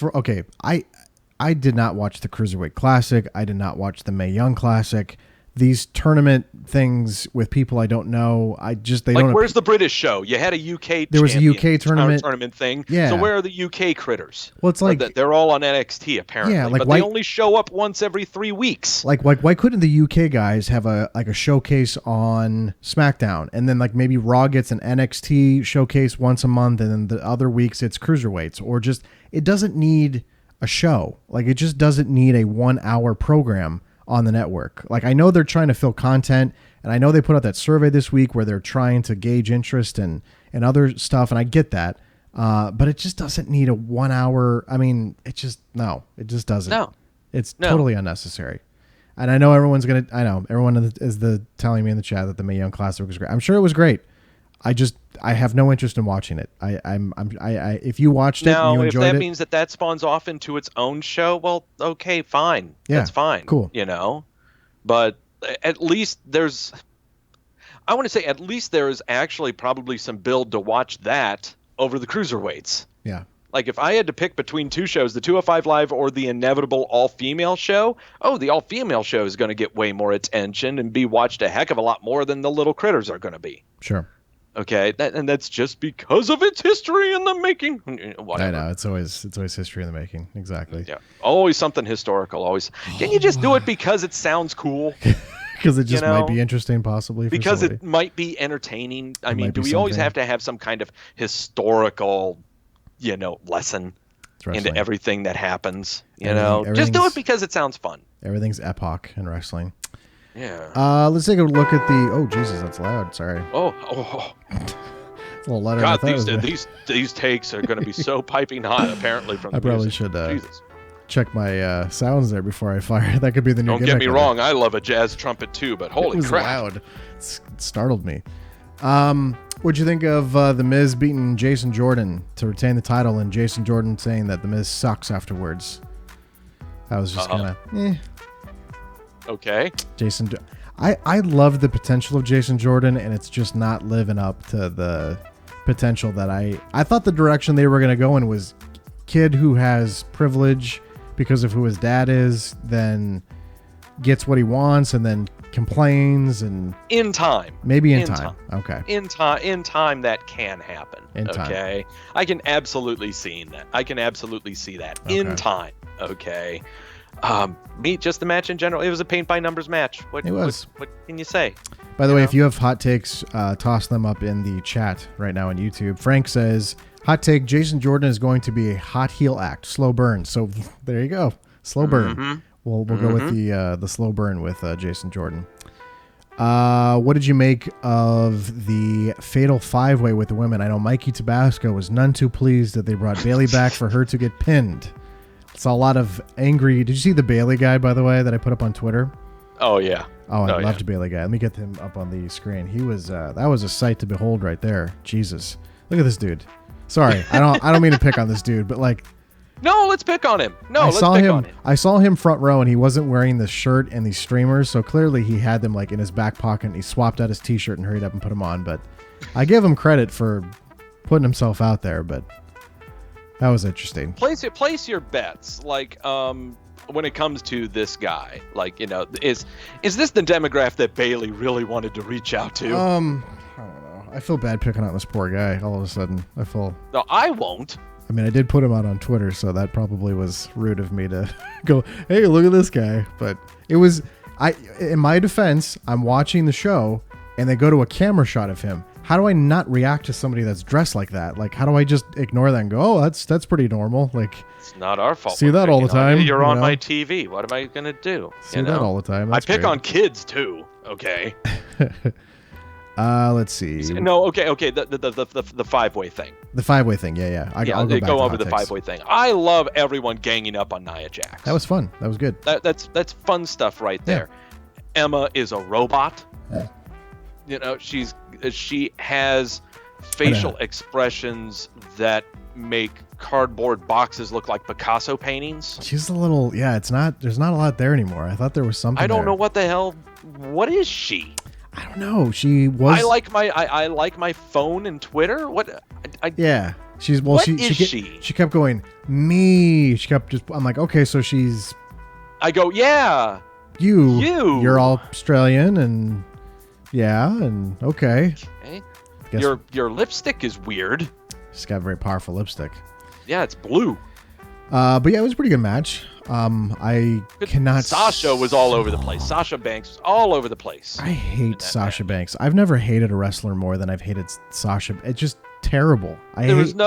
I did not watch the Cruiserweight Classic. I did not watch the Mae Young Classic. These tournament things with people I don't know, where's the British show? You had a UK. There was a UK tournament thing. Yeah. So where are the UK critters? Well, it's like they're all on NXT apparently. Yeah, but they only show up once every 3 weeks. Why couldn't the UK guys have a showcase on SmackDown, and then maybe Raw gets an NXT showcase once a month, and then the other weeks it's cruiserweights, or just it doesn't need a show. It just doesn't need a 1-hour program on the network. I know they're trying to fill content, and I know they put out that survey this week where they're trying to gauge interest and other stuff, and I get that. But it just doesn't need a 1 hour. I mean, it just doesn't. No. It's totally unnecessary. And I know everyone is telling me in the chat that the Mae Young Classic was great. I'm sure it was great. I have no interest in watching it. If you watched it and you enjoyed it. Now, if that means that spawns off into its own show, well, okay, fine. Yeah, that's fine. Cool. But at least there is actually probably some build to watch that over the cruiserweights. Yeah. If I had to pick between two shows, the 205 Live or the inevitable all-female show, the all-female show is going to get way more attention and be watched a heck of a lot more than the little critters are going to be. Sure. Okay, and that's just because of its history in the making. Whatever. I know it's always history in the making. Exactly. Yeah, always something historical. Always. Can you just do it because it sounds cool? Because it just might be interesting, possibly. Because it might be entertaining. I mean, do we always have to have some kind of historical, lesson into everything that happens? Just do it because it sounds fun. Everything's epoch in wrestling. Yeah. Let's take a look at the. Oh Jesus, that's loud. Sorry. Oh. It's a little louder. God, these takes are going to be so piping hot. Apparently, from I probably should check my sounds there before I fire. That could be the new. Don't get me wrong. I love a jazz trumpet too, but holy crap! Loud. It startled me. What'd you think of the Miz beating Jason Jordan to retain the title, and Jason Jordan saying that the Miz sucks afterwards? That was just kind of. Okay. I love the potential of Jason Jordan, and it's just not living up to the potential that I thought the direction they were going to go in was kid who has privilege because of who his dad is, then gets what he wants and then complains, and in time. Maybe in time. Okay. In time that can happen. Okay. I can absolutely see that. Okay. In time. Okay. Just the match in general. It was a paint by numbers match. What can you say? By the way, if you have hot takes, toss them up in the chat right now on YouTube. Frank says, hot take, Jason Jordan is going to be a hot heel act. Slow burn. So there you go. Slow burn. Mm-hmm. We'll go with the slow burn with Jason Jordan. What did you make of the fatal 5-way with the women? I know Mikey Tabasco was none too pleased that they brought Bayley back for her to get pinned. Saw a lot of angry. Did you see the Bayley guy, by the way, that I put up on Twitter? Oh yeah. Oh, I loved Bayley guy. Let me get him up on the screen. He was that was a sight to behold right there. Jesus, look at this dude. Sorry, I don't mean to pick on this dude, but like. No, let's pick on him. Let's pick on him. I saw him front row, and he wasn't wearing the shirt and these streamers, so clearly he had them like in his back pocket. And he swapped out his T-shirt and hurried up and put them on. But I give him credit for putting himself out there. But that was interesting. Place your bets. Like when it comes to this guy, like is this the demographic that Bayley really wanted to reach out to? I don't know. I feel bad picking on this poor guy. All of a sudden, No, I won't. I mean, I did put him out on Twitter, so that probably was rude of me to go, hey, look at this guy. But it was, in my defense, I'm watching the show, and they go to a camera shot of him. How do I not react to somebody that's dressed like that? Like, how do I just ignore that and go, oh, that's pretty normal? Like, it's not our fault. See that all the time. You're on my TV. What am I gonna do? See that all the time. That's I pick great. on kids too. Okay. Let's see. No, okay. The 5-way thing. The 5-way thing, yeah. I'll go over the 5-way thing. I love everyone ganging up on Nia Jax. That was fun. That was good. That's fun stuff right there. Emma is a robot. Yeah. She has facial expressions that make cardboard boxes look like Picasso paintings. She's a little, there's not a lot there anymore. I thought there was something. I don't there. know what the hell. What is she? I don't know. She was. I like my phone and Twitter. What? Yeah. She's she? She kept going me. She kept just. I'm like, okay, so she's. I go, yeah. You're all Australian and and okay. Your lipstick is weird. She's got very powerful lipstick. Yeah, it's blue. But yeah, it was a pretty good match. Sasha was all over the place. Sasha Banks was all over the place. I hate Sasha Banks. I've never hated a wrestler more than I've hated Sasha. It's just terrible. I hate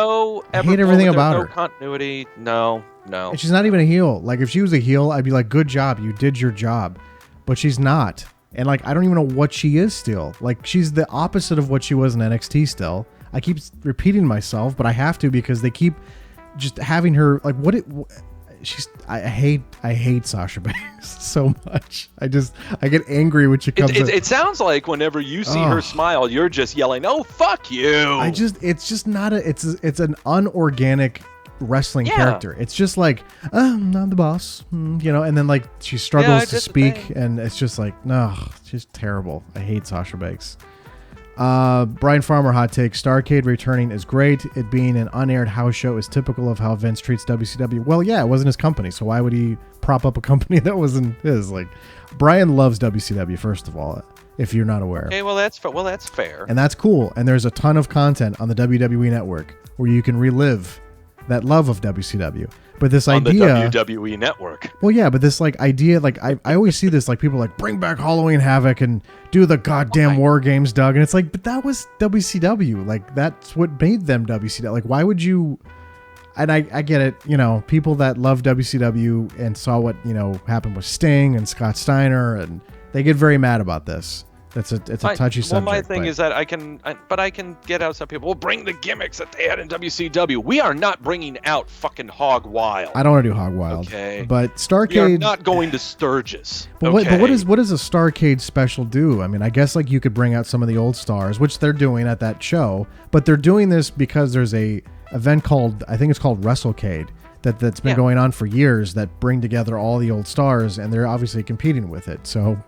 everything about her. Continuity. No. And she's not even a heel. Like if she was a heel, I'd be like, good job, you did your job. But she's not. And like I don't even know what she is still. Like she's the opposite of what she was in NXT still. I keep repeating myself, but I have to because they keep just having her like I hate Sasha Banks so much. I get angry when she comes. It sounds like whenever you see her smile, you're just yelling, "Oh fuck you!" It's just not it's an unorganic wrestling character. It's just like, I'm the boss, and then like she struggles to speak, and it's just like, no, it's just terrible. I hate Sasha Banks. Brian Farmer hot take: Starrcade returning is great. It being an unaired house show is typical of how Vince treats WCW. Well, yeah, it wasn't his company, so why would he prop up a company that wasn't his? Like, Brian loves WCW, first of all, if you're not aware. Okay, well that's fair, and that's cool. And there's a ton of content on the WWE Network where you can relive that love of WCW. But this idea on the WWE Network. Well, yeah, but this like idea, like I always see this, like people like bring back Halloween Havoc and do the goddamn War Games, Doug, and it's like, but that was WCW. Like that's what made them WCW. Like why would you? And I get it, people that love WCW and saw what happened with Sting and Scott Steiner, and they get very mad about this. It's a touchy subject. Well, my thing is that I can get out some people. Well, bring the gimmicks that they had in WCW. We are not bringing out fucking Hog Wild. I don't want to do Hog Wild. Okay. But Starrcade. We are not going to Sturgis. But what does a Starrcade special do? I mean, I guess like you could bring out some of the old stars, which they're doing at that show. But they're doing this because there's a event called, I think it's called Wrestlecade, that's been going on for years that bring together all the old stars, and they're obviously competing with it. So.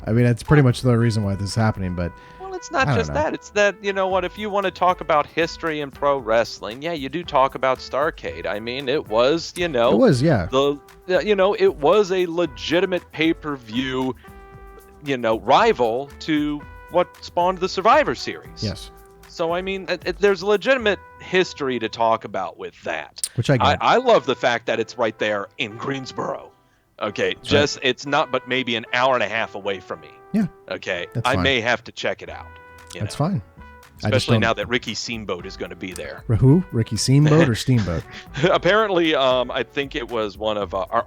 I mean, that's pretty much the reason why this is happening, but it's not just that. It's that, you know what, if you want to talk about history in pro wrestling, yeah, you do talk about Starrcade. I mean, it was, It was, yeah. It was a legitimate pay-per-view, rival to what spawned the Survivor Series. Yes. So, I mean, there's legitimate history to talk about with that. Which I get. I love the fact that it's right there in Greensboro. Okay, It's not but maybe an hour and a half away from me. Yeah. Okay, That's I fine. may have to check it out. That's fine. Especially now that Ricky Steamboat is going to be there. Who? Ricky Steamboat or Steamboat? Apparently, I think it was one of our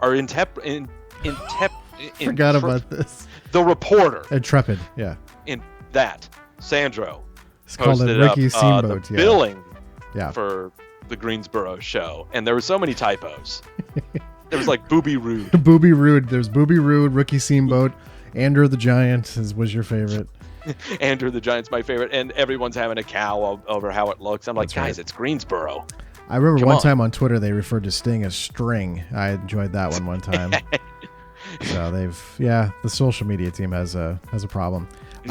Forgot about this. The reporter. Intrepid, yeah. In that, Sandro. It's called a Ricky Steamboat. The billing yeah. for the Greensboro show, and there were so many typos. There was like Booby Rude. Booby Rude. There's Booby Rude, Ricky Steamboat, Andrew the Giant was your favorite. Andrew the Giant's my favorite, and everyone's having a cow over how it looks. I'm like, That's guys, right. It's Greensboro. I remember one time on Twitter they referred to Sting as String. I enjoyed that one time. So the social media team has a problem. He's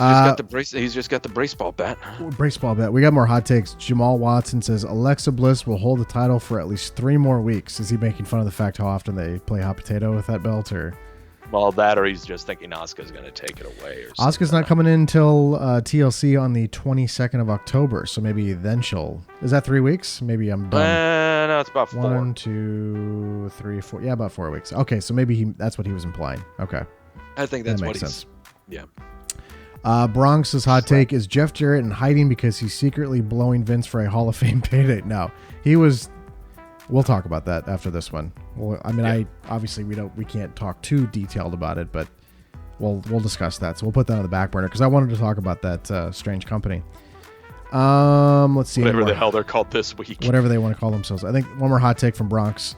just got the baseball bat. Baseball bet. We got more hot takes. Jamal Watson says Alexa Bliss will hold the title for at least 3 more weeks. Is he making fun of the fact how often they play hot potato with that belt, or? Well, that, or he's just thinking Asuka's going to take it away. Or Asuka's not coming in until TLC on the 22nd of October, so maybe then she'll. Is that 3 weeks? Maybe I'm done. No, it's about 4. 1, 2, 3, 4. Yeah, about 4 weeks. Okay, so maybe that's what he was implying. Okay, I think that's that what makes sense. Yeah. Bronx's hot take is Jeff Jarrett in hiding because he's secretly blowing Vince for a Hall of Fame payday. No, he was. We'll talk about that after this one. Well, I mean, obviously we can't talk too detailed about it, but we'll discuss that. So we'll put that on the back burner because I wanted to talk about that strange company. Let's see. Whatever the hell they're called this week. Whatever they want to call themselves. I think one more hot take from Bronx.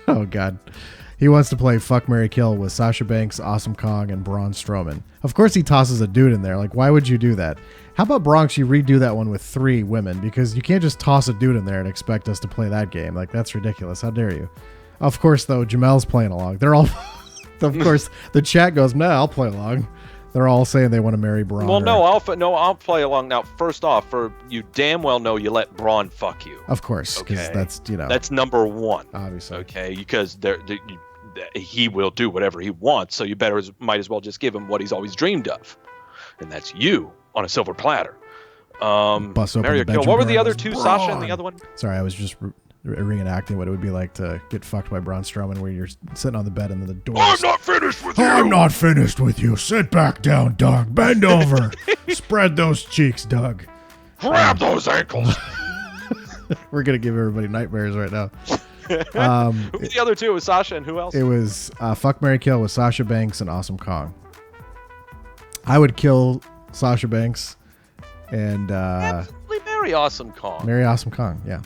Oh God. He wants to play Fuck, Marry, Kill with Sasha Banks, Awesome Kong, and Braun Strowman. Of course he tosses a dude in there. Like, why would you do that? How about Bronx, you redo that one with 3 women? Because you can't just toss a dude in there and expect us to play that game. Like, that's ridiculous. How dare you? Of course, though, Jamel's playing along. They're all... Of course, the chat goes, nah, I'll play along. They're all saying they want to marry Braun. Well, I'll play along. Now, first off, you damn well know you let Braun fuck you. Of course, because that's, That's number 1. Obviously. Okay, because he will do whatever he wants, so you might as well just give him what he's always dreamed of, and that's you on a silver platter. Bust open the What were the other 2, Braun. Sasha and the other one? Sorry, I was just reenacting what it would be like to get fucked by Braun Strowman, where you're sitting on the bed and then the door. I'm not finished with you. I'm not finished with you. Sit back down, Doug. Bend over. Spread those cheeks, Doug. Grab those ankles. We're gonna give everybody nightmares right now. Who were the other 2? It was Sasha and who else? It was Fuck, Marry, Kill with Sasha Banks and Awesome Kong. I would kill Sasha Banks and Absolutely marry Awesome Kong. marry Awesome Kong. Yeah.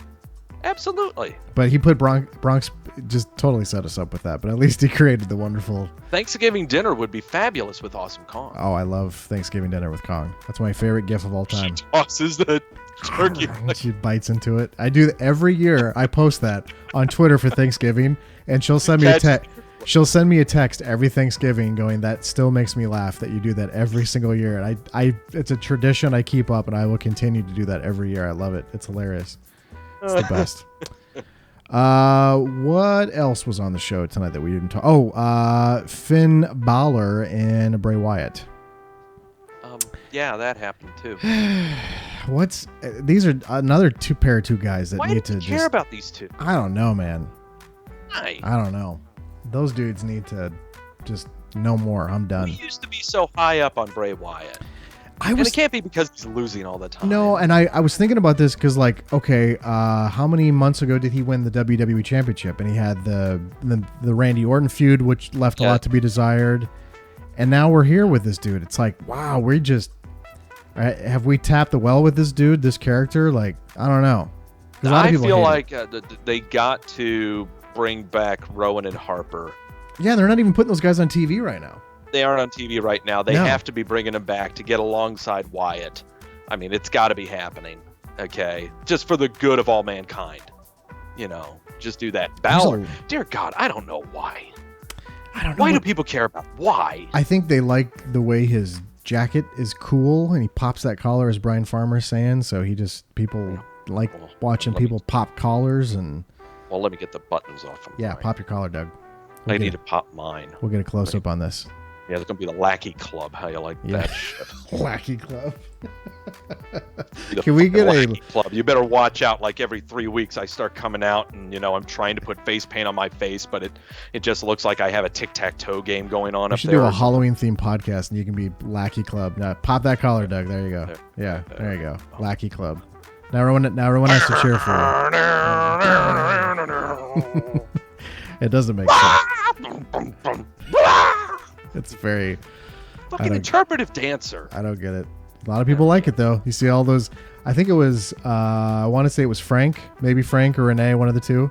Absolutely. But he put Bronx just totally set us up with that. But at least he created the wonderful. Thanksgiving dinner would be fabulous with Awesome Kong. Oh, I love Thanksgiving dinner with Kong. That's my favorite gift of all time. She tosses the turkey. She bites into it. I do that every year. I post that on Twitter for Thanksgiving, and she'll send me a text. She'll send me a text every Thanksgiving going, that still makes me laugh that you do that every single year. And it's a tradition I keep up, and I will continue to do that every year. I love it. It's hilarious. It's the best. What else was on the show tonight that we didn't talk? Oh, Finn Balor and Bray Wyatt. Yeah, that happened too. These are another pair of two guys that Why need do you to care about these 2? I don't know, man. Why? I don't know. Those dudes need to just know more. I'm done. We used to be so high up on Bray Wyatt. And it can't be because he's losing all the time. No, and I was thinking about this because, like, okay, how many months ago did he win the WWE Championship? And he had the Randy Orton feud, which left a lot to be desired. And now we're here with this dude. It's like, wow, have we tapped the well with this dude, this character? Like, I don't know. I feel like they got to bring back Rowan and Harper. Yeah, they're not even putting those guys on TV right now. They aren't on TV right now. They have to be bringing them back to get alongside Wyatt. I mean, it's got to be happening. Okay, just for the good of all mankind. Just do that. Balor, dear God, I don't know why. I don't know. Why do people care about why? I think they like the way his jacket is cool, and he pops that collar, as Brian Farmer's saying. So people like watching people pop collars and. Well, let me get the buttons off. Yeah, pop your collar, Doug. I need to pop mine. We'll get a close up on this. Yeah, it's gonna be the Lackey Club. How you like that shit? Lackey Club. Can we get Lackey Club? You better watch out. Like every 3 weeks, I start coming out, and I'm trying to put face paint on my face, but it just looks like I have a tic-tac-toe game going on up there. We should do a Halloween-themed podcast, and you can be Lackey Club. Now, pop that collar, Doug. There you go. Yeah, there you go. Lackey Club. Now everyone has to cheer for you. It doesn't make sense. It's very fucking interpretive dancer. I don't get it. A lot of people like it though. You see all those. I think it was. I want to say it was Frank, maybe Frank or Renee, one of the two.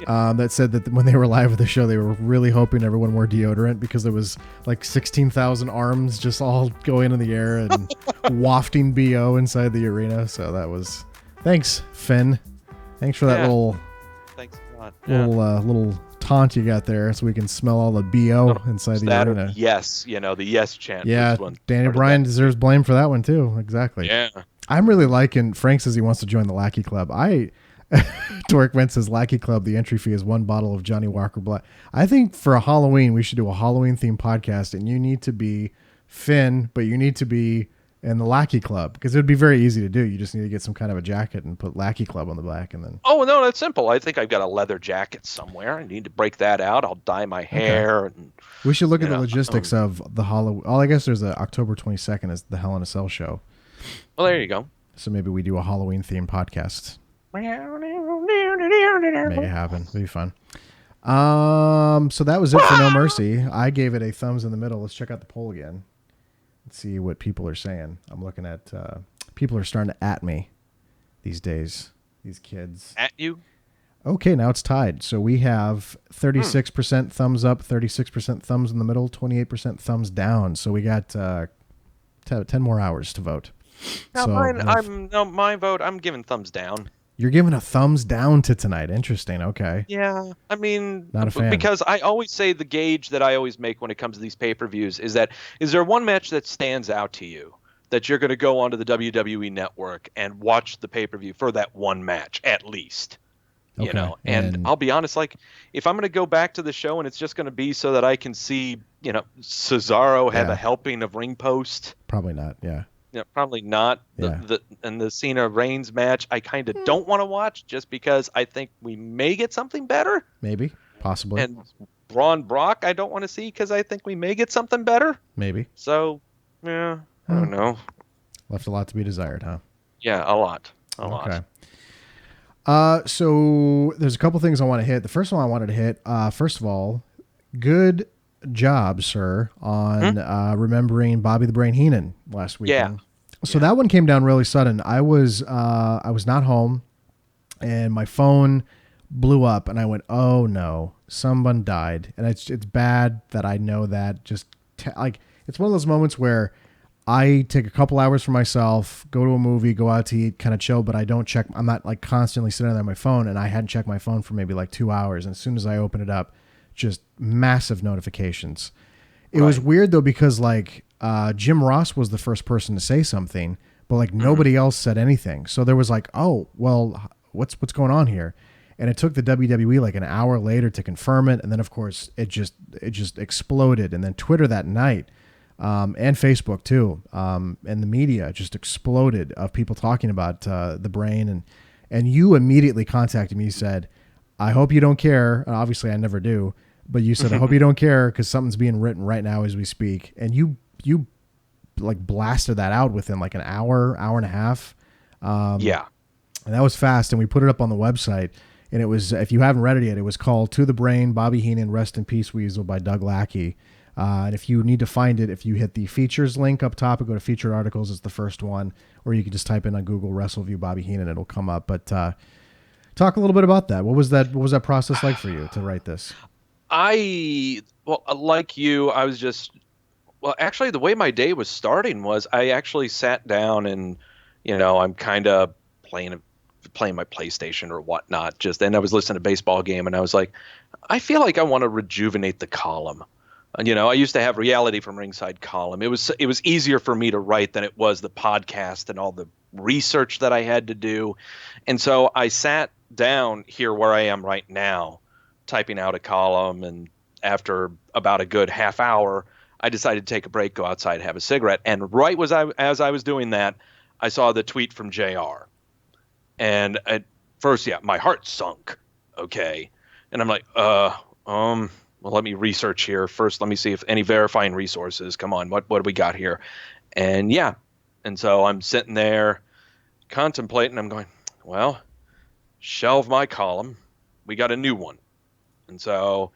That said that when they were live with the show, they were really hoping everyone wore deodorant because there was like 16,000 arms just all going in the air and wafting BO inside the arena. So that was. Thanks, Finn. Thanks for that little. Thanks a lot. Little taunt you got there, so we can smell all the BO inside the arena. Yes, the yes chant. Yeah, Daniel Bryan deserves blame for that one too. Exactly. Yeah. I'm really liking. Frank says he wants to join the Lackey Club. Dorkman says Lackey Club. The entry fee is 1 bottle of Johnny Walker Black. I think for a Halloween we should do a Halloween themed podcast, and you need to be Finn, but you need to be in the Lackey Club because it would be very easy to do. You just need to get some kind of a jacket and put Lackey Club on the back, and then. Oh no, that's simple. I think I've got a leather jacket somewhere. I need to break that out. I'll dye my hair. Okay. And, we should look at the logistics of the Halloween. I guess there's a October 22nd is the Hell in a Cell show. Well, there you go. So maybe we do a Halloween themed podcast. Make it happen. It'll be fun. So that was it for No Mercy. I gave it a thumbs in the middle. Let's check out the poll again. See what people are saying. I'm looking at people are starting to at me these days. These kids at you. Okay, now it's tied. So we have 36% thumbs up, 36% thumbs in the middle, 28% thumbs down. So we got 10 more hours to vote. Now my vote. I'm giving thumbs down. You're giving a thumbs down to tonight. Interesting. Okay. Yeah. I mean, not a fan. Because I always say the gauge that I always make when it comes to these pay-per-views is there one match that stands out to you that you're going to go onto the WWE network and watch the pay-per-view for that one match at least? Okay. And I'll be honest, like if I'm going to go back to the show and it's just going to be so that I can see, Cesaro have a helping of ring post. Probably not. Yeah. Yeah, probably not. The Cena Reigns match, I kind of don't want to watch just because I think we may get something better. Maybe, possibly. And Braun Brock, I don't want to see because I think we may get something better. Maybe. So, yeah, I don't know. Left a lot to be desired, huh? Yeah, a lot. Okay. So there's a couple things I want to hit. The first one I wanted to hit, first of all, good job, sir, on remembering Bobby the Brain Heenan last weekend. So that one came down really sudden. I was not home, and my phone blew up, and I went, "Oh no, someone died!" And it's bad that I know that. Just it's one of those moments where I take a couple hours for myself, go to a movie, go out to eat, kind of chill, but I don't check. I'm not like constantly sitting there on my phone, and I hadn't checked my phone for maybe like 2 hours. And as soon as I open it up, just massive notifications. It was weird though, because like Jim Ross was the first person to say something, but like nobody else said anything. So there was like, oh, well, what's going on here? And it took the WWE like an hour later to confirm it. And then of course it just exploded. And then Twitter that night, and Facebook too, and the media just exploded of people talking about the Brain. And you immediately contacted me. You said, I hope you don't care. And obviously I never do. But you said, I hope you don't care because something's being written right now as we speak. And you like blasted that out within like an hour and a half. Yeah. And that was fast. And we put it up on the website. And it was, if you haven't read it yet, it was called To the Brain, Bobby Heenan, Rest in Peace Weasel by Doug Lackey. And if you need to find it, if you hit the features link up top and go to featured articles, it's the first one. Or you can just type in on Google Wrestleview Bobby Heenan, it'll come up. But talk a little bit about that. What was that process like for you to write this? Like you, I was just, actually the way my day was starting was I actually sat down and, I'm kind of playing my PlayStation or whatnot. And I was listening to a baseball game and I was like, I feel like I want to rejuvenate the column. I used to have Reality from Ringside column. It was easier for me to write than it was the podcast and all the research that I had to do. And so I sat down here where I am right now, typing out a column. And after about a good half hour, I decided to take a break, go outside, have a cigarette. And right as I was doing that, I saw the tweet from JR. And at first, my heart sunk. Okay. And I'm like, well, let me research here. First, let me see if any verifying resources. Come on, what do we got here? And and so I'm sitting there contemplating. I'm going, well, shelve my column. We got a new one. And so,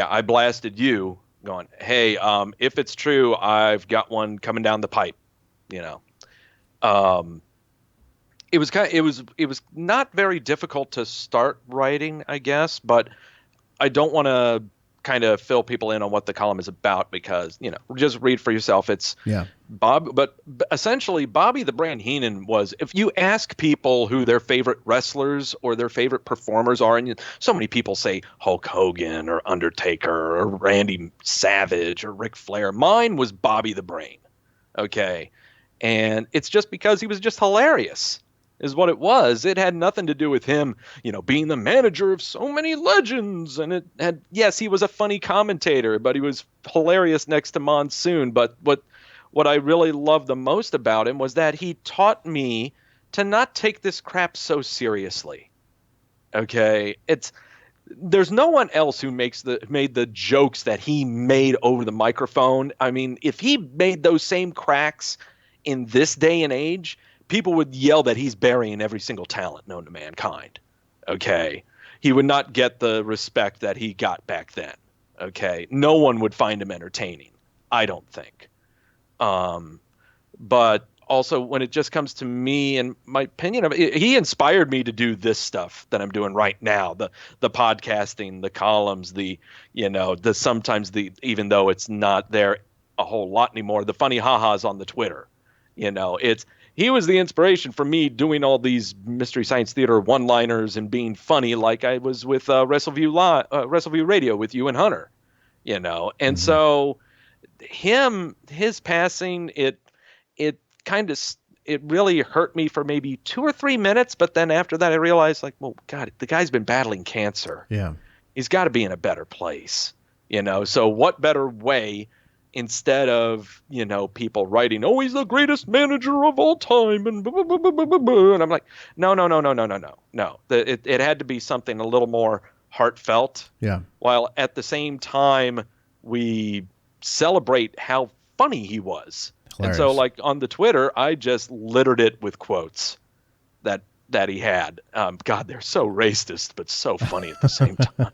I blasted you going, hey, if it's true, I've got one coming down the pipe, It was not very difficult to start writing, I guess, but I don't want to kind of fill people in on what the column is about because, just read for yourself. It's but essentially Bobby the Brain Heenan was, if you ask people who their favorite wrestlers or their favorite performers are, and so many people say Hulk Hogan or Undertaker or Randy Savage or Ric Flair, mine was Bobby the Brain. Okay. And it's just because he was just hilarious. Is what it was. It had nothing to do with him, being the manager of so many legends. And yes, he was a funny commentator, but he was hilarious next to Monsoon. But what I really loved the most about him was that he taught me to not take this crap so seriously. Okay. There's no one else who made the jokes that he made over the microphone. I mean, if he made those same cracks in this day and age, people would yell that he's burying every single talent known to mankind. Okay. He would not get the respect that he got back then. Okay. No one would find him entertaining, I don't think. But also when it just comes to me and my opinion of it, he inspired me to do this stuff that I'm doing right now. The podcasting, the columns, sometimes even though it's not there a whole lot anymore, the funny ha-has on the Twitter, he was the inspiration for me doing all these Mystery Science Theater one-liners and being funny like I was with Wrestleview Radio with you and Hunter, And so his passing, it really hurt me for maybe 2 or 3 minutes. But then after that, I realized well, God, the guy's been battling cancer. Yeah. He's got to be in a better place, So what better way instead of, people writing, oh, he's the greatest manager of all time. And blah, blah, blah, blah, blah, blah. And I'm like, no. It had to be something a little more heartfelt. Yeah. While at the same time, we celebrate how funny he was. Hilarious. And so on the Twitter, I just littered it with quotes that he had. God, they're so racist, but so funny at the same time.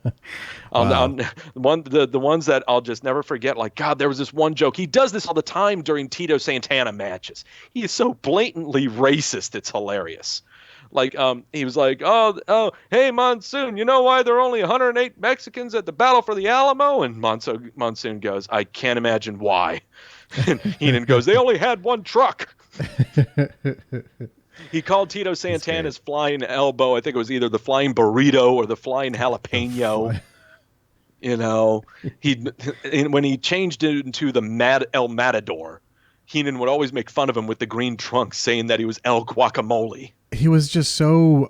The ones that I'll just never forget, God, there was this one joke. He does this all the time during Tito Santana matches. He is so blatantly racist. It's hilarious. He was like, oh, hey, Monsoon, you know why there are only 108 Mexicans at the Battle for the Alamo? And Monsoon goes, I can't imagine why. And Heenan goes, they only had one truck. He called Tito Santana's flying elbow, I think it was either the flying burrito or the flying jalapeno. When he changed it into the El Matador, Heenan would always make fun of him with the green trunks, saying that he was El Guacamole. He was just so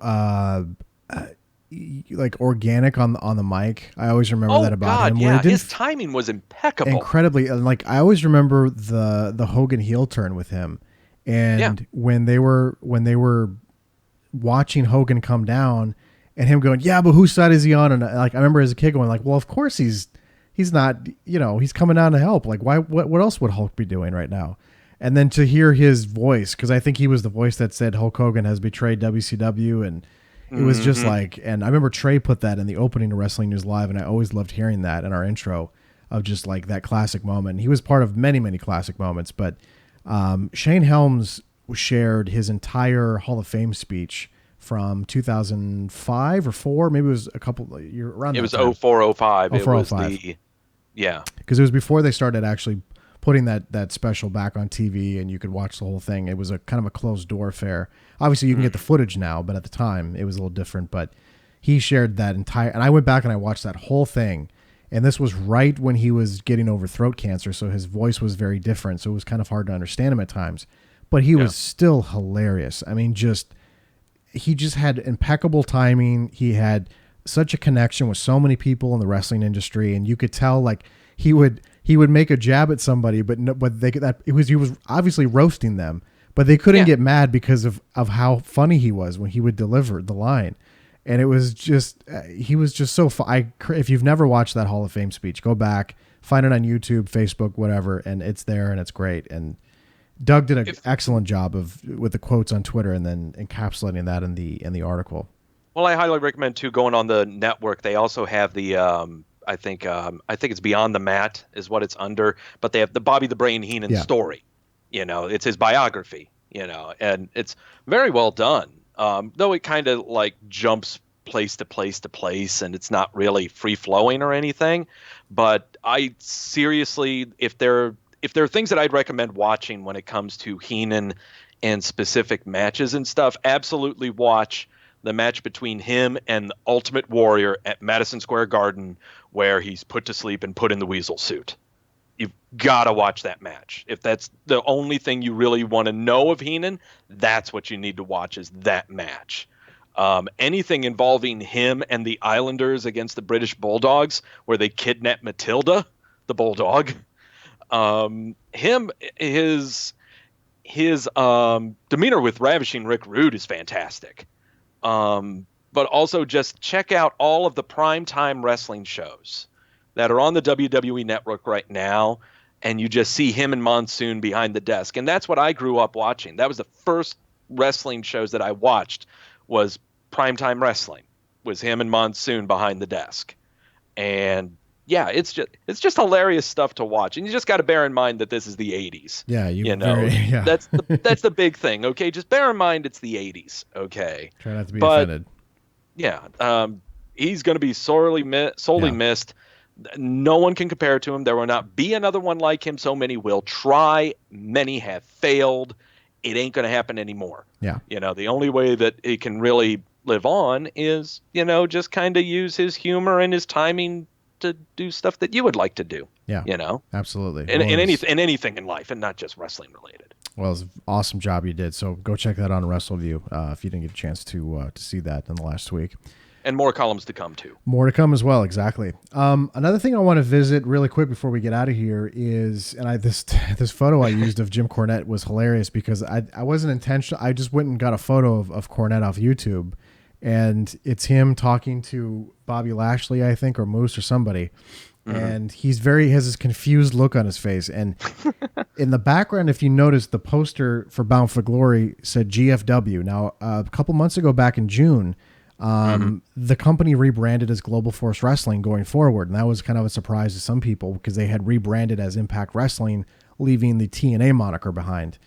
organic on the mic. I always remember that about him. Yeah, his timing was impeccable. Incredibly. I always remember the Hogan heel turn with him. And when they were watching Hogan come down and him going, yeah, but whose side is he on? And I remember as a kid going well, of course he's not, he's coming down to help. Why, what else would Hulk be doing right now? And then to hear his voice, cause I think he was the voice that said Hulk Hogan has betrayed WCW. And it was just and I remember Trey put that in the opening to Wrestling News Live. And I always loved hearing that in our intro of just that classic moment. He was part of many, many classic moments, but Shane Helms shared his entire Hall of Fame speech from 2005 or 4. Maybe it was a couple years around. It was 0405. It was because it was before they started actually putting that special back on TV and you could watch the whole thing. It was a kind of a closed door affair. Obviously, you can get the footage now, but at the time it was a little different. But he shared that entire, and I went back and I watched that whole thing. And this was right when he was getting over throat cancer, so his voice was very different. So it was kind of hard to understand him at times. But he was still hilarious. I mean, he just had impeccable timing. He had such a connection with so many people in the wrestling industry, and you could tell like he would make a jab at somebody, but he was obviously roasting them, but they couldn't get mad because of how funny he was when he would deliver the line. And it was just, he was just so fun. If you've never watched that Hall of Fame speech, go back, find it on YouTube, Facebook, whatever, and it's there and it's great. And Doug did an excellent job with the quotes on Twitter and then encapsulating that in the article. Well, I highly recommend too going on the network. They also have the I think it's Beyond the Mat is what it's under, but they have the Bobby the Brain Heenan story. It's his biography. And it's very well done. Though it kind of like jumps place to place to place, and it's not really free flowing or anything. But I seriously, if there are things that I'd recommend watching when it comes to Heenan and specific matches and stuff, absolutely watch the match between him and the Ultimate Warrior at Madison Square Garden, where he's put to sleep and put in the weasel suit. You've got to watch that match. If that's the only thing you really want to know of Heenan, that's what you need to watch, is that match. Anything involving him and the Islanders against the British Bulldogs, where they kidnap Matilda, the Bulldog. His demeanor with Ravishing Rick Rude is fantastic. But also just check out all of the primetime wrestling shows that are on the WWE network right now, and you just see him and Monsoon behind the desk. And that's what I grew up watching. That was the first wrestling shows that I watched, was primetime wrestling, was him and Monsoon behind the desk. And yeah, it's just hilarious stuff to watch. And you just got to bear in mind that this is the 80s. Yeah, that's the big thing. Okay, just bear in mind it's the 80s. Okay, try not to be offended. Yeah, he's going to be sorely missed. No one can compare to him. There will not be another one like him. So many will try. Many have failed. It ain't going to happen anymore. Yeah. The only way that it can really live on is, just kind of use his humor and his timing to do stuff that you would like to do. Yeah. Absolutely. In anything in life, and not just wrestling related. Well, it's an awesome job you did. So go check that out on Wrestleview if you didn't get a chance to see that in the last week. And more columns to come, too. More to come as well, exactly. Another thing I want to visit really quick before we get out of here is, and this photo I used of Jim Cornette was hilarious because I wasn't intentional. I just went and got a photo of Cornette off YouTube, and it's him talking to Bobby Lashley, I think, or Moose or somebody. Mm-hmm. And he has this confused look on his face. And in the background, if you notice, the poster for Bound for Glory said GFW. Now, a couple months ago, back in June, the company rebranded as Global Force Wrestling going forward. And that was kind of a surprise to some people because they had rebranded as Impact Wrestling, leaving the TNA moniker behind.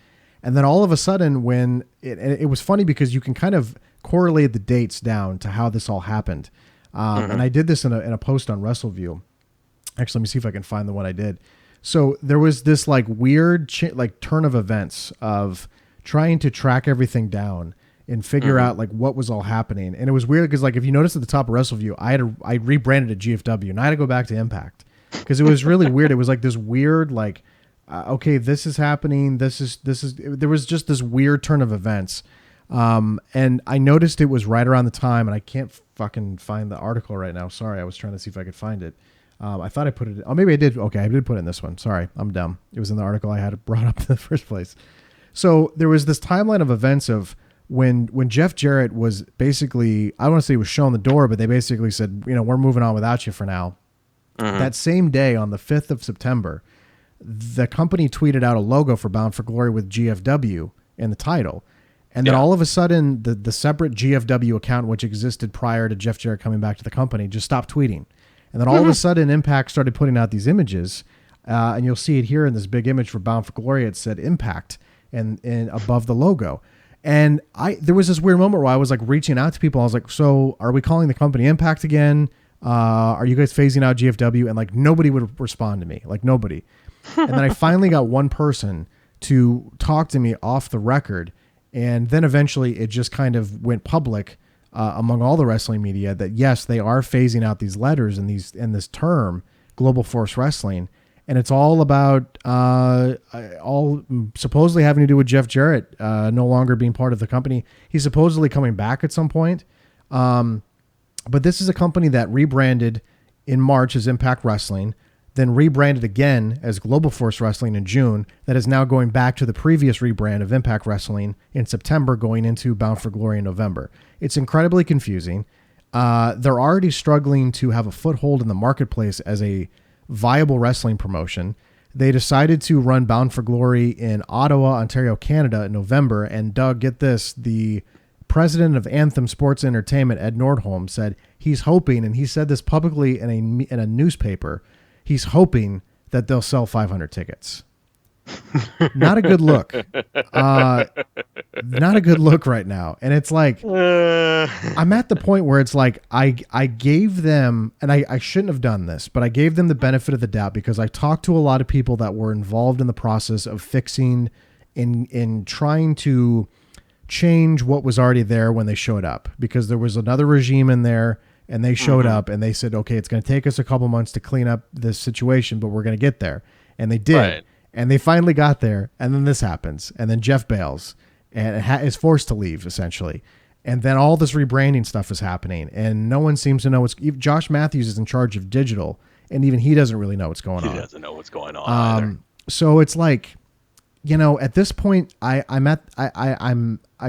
And then all of a sudden, when it was funny because you can kind of correlate the dates down to how this all happened. And I did this in a post on Wrestleview. Actually, let me see if I can find the one I did. So there was this like weird turn of events of trying to track everything down and figure out like what was all happening. And it was weird because like if you notice at the top of Wrestleview, I rebranded to GFW and I had to go back to Impact because it was really weird. It was like this weird like okay, this is happening. This is there was just this weird turn of events. And I noticed it was right around the time, and I can't fucking find the article right now. Sorry, I was trying to see if I could find it. I thought I put it. Oh, maybe I did. Okay, I did put it in this one. Sorry, I'm dumb. It was in the article I had brought up in the first place. So there was this timeline of events of when Jeff Jarrett was basically, I don't want to say he was shown the door, but they basically said, we're moving on without you for now. That same day, on the 5th of September, the company tweeted out a logo for Bound for Glory with GFW in the title. And then all of a sudden, the separate GFW account, which existed prior to Jeff Jarrett coming back to the company, just stopped tweeting. And then all of a sudden, Impact started putting out these images. And you'll see it here in this big image for Bound for Glory. It said Impact and above the logo. And there was this weird moment where I was like reaching out to people. I was like, so are we calling the company Impact again? Are you guys phasing out GFW? And like nobody would respond to me, like nobody. And then I finally got one person to talk to me off the record. And then eventually it just kind of went public among all the wrestling media that yes, they are phasing out these letters and this term Global Force Wrestling, and it's all about all supposedly having to do with Jeff Jarrett no longer being part of the company. He's supposedly coming back at some point, but this is a company that rebranded in March as Impact Wrestling, then rebranded again as Global Force Wrestling in June, that is now going back to the previous rebrand of Impact Wrestling in September, going into Bound for Glory in November. It's incredibly confusing. They're already struggling to have a foothold in the marketplace as a viable wrestling promotion. They decided to run Bound for Glory in Ottawa, Ontario, Canada in November, and Doug, get this, the president of Anthem Sports Entertainment, Ed Nordholm, said he's hoping, and he said this publicly in a newspaper, he's hoping that they'll sell 500 tickets. Not a good look. Not a good look right now. And it's like, I'm at the point where it's like, I gave them, and I shouldn't have done this, but I gave them the benefit of the doubt because I talked to a lot of people that were involved in the process of fixing in trying to change what was already there when they showed up, because there was another regime in there and they showed up and they said, okay, it's going to take us a couple months to clean up this situation, but we're going to get there. And they did. Right. And they finally got there. And then this happens. And then Jeff bails and is forced to leave, essentially. And then all this rebranding stuff is happening. And no one seems to know what's... Josh Matthews is in charge of digital, and even he doesn't really know what's going on. He doesn't know what's going on either. So it's like, at this point, I've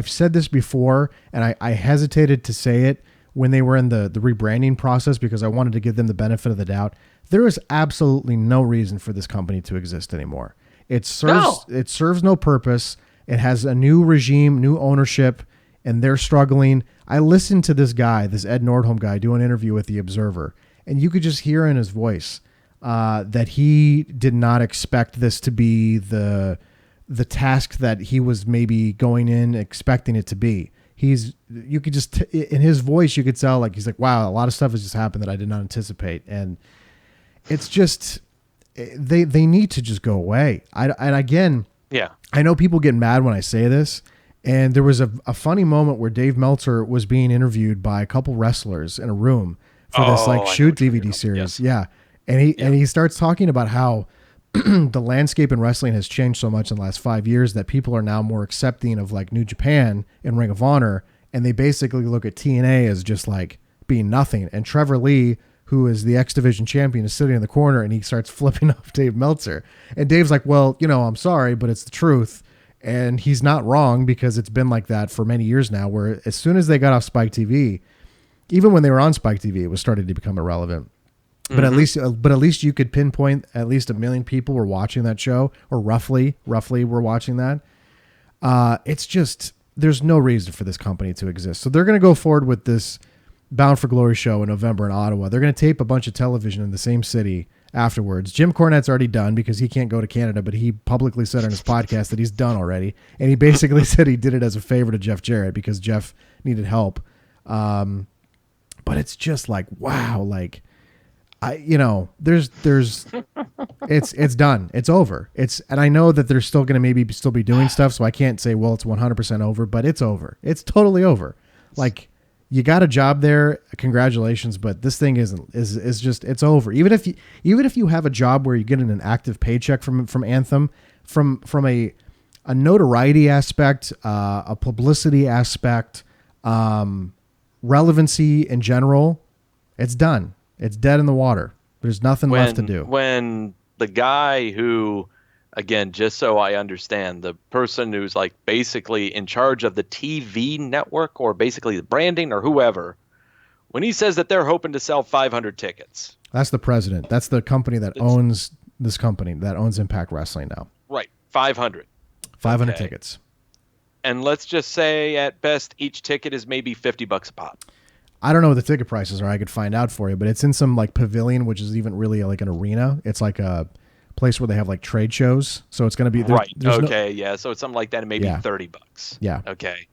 said this before, and I hesitated to say it when they were in the rebranding process because I wanted to give them the benefit of the doubt. There is absolutely no reason for this company to exist anymore. It serves no purpose. It has a new regime, new ownership, and they're struggling. I listened to this guy, this Ed Nordholm guy, do an interview with The Observer, and you could just hear in his voice that he did not expect this to be the task that he was maybe going in expecting it to be. You could just, in his voice, you could tell like, he's like, wow, a lot of stuff has just happened that I did not anticipate. And it's just, they need to just go away. And again, yeah, I know people get mad when I say this. And there was a funny moment where Dave Meltzer was being interviewed by a couple wrestlers in a room for this shoot DVD series. Yes. Yeah. And he starts talking about how the landscape in wrestling has changed so much in the last 5 years that people are now more accepting of like New Japan and Ring of Honor. And they basically look at TNA as just like being nothing. And Trevor Lee, who is the X Division champion, is sitting in the corner and he starts flipping off Dave Meltzer. And Dave's like, well, I'm sorry, but it's the truth. And he's not wrong because it's been like that for many years now, where as soon as they got off Spike TV, even when they were on Spike TV, it was starting to become irrelevant. But at least you could pinpoint at least 1 million people were watching that show, or roughly were watching that. It's just, there's no reason for this company to exist. So they're going to go forward with this Bound for Glory show in November in Ottawa. They're going to tape a bunch of television in the same city afterwards. Jim Cornette's already done because he can't go to Canada, but he publicly said on his podcast that he's done already. And he basically said he did it as a favor to Jeff Jarrett because Jeff needed help. But it's just like, wow, like, there's it's done. It's over. And I know that they're still going to maybe still be doing stuff. So I can't say, well, it's 100% over, but it's over. It's totally over. Like, you got a job there. Congratulations. But this thing is just, it's over. Even if you have a job where you get an active paycheck from Anthem, from a notoriety aspect, a publicity aspect, relevancy in general, it's done. It's dead in the water. There's nothing left to do. When the guy who, again, just so I understand, the person who's like basically in charge of the TV network or basically the branding or whoever, when he says that they're hoping to sell 500 tickets. That's the president. That's the company that owns this company that owns Impact Wrestling now. Right. 500. 500 tickets. And let's just say at best each ticket is maybe $50 a pop. I don't know what the ticket prices are. I could find out for you, but it's in some like pavilion, which is even really like an arena. It's like a place where they have like trade shows. So it's going to be right. Okay. Yeah. So it's something like that. And maybe $30. Yeah. Okay.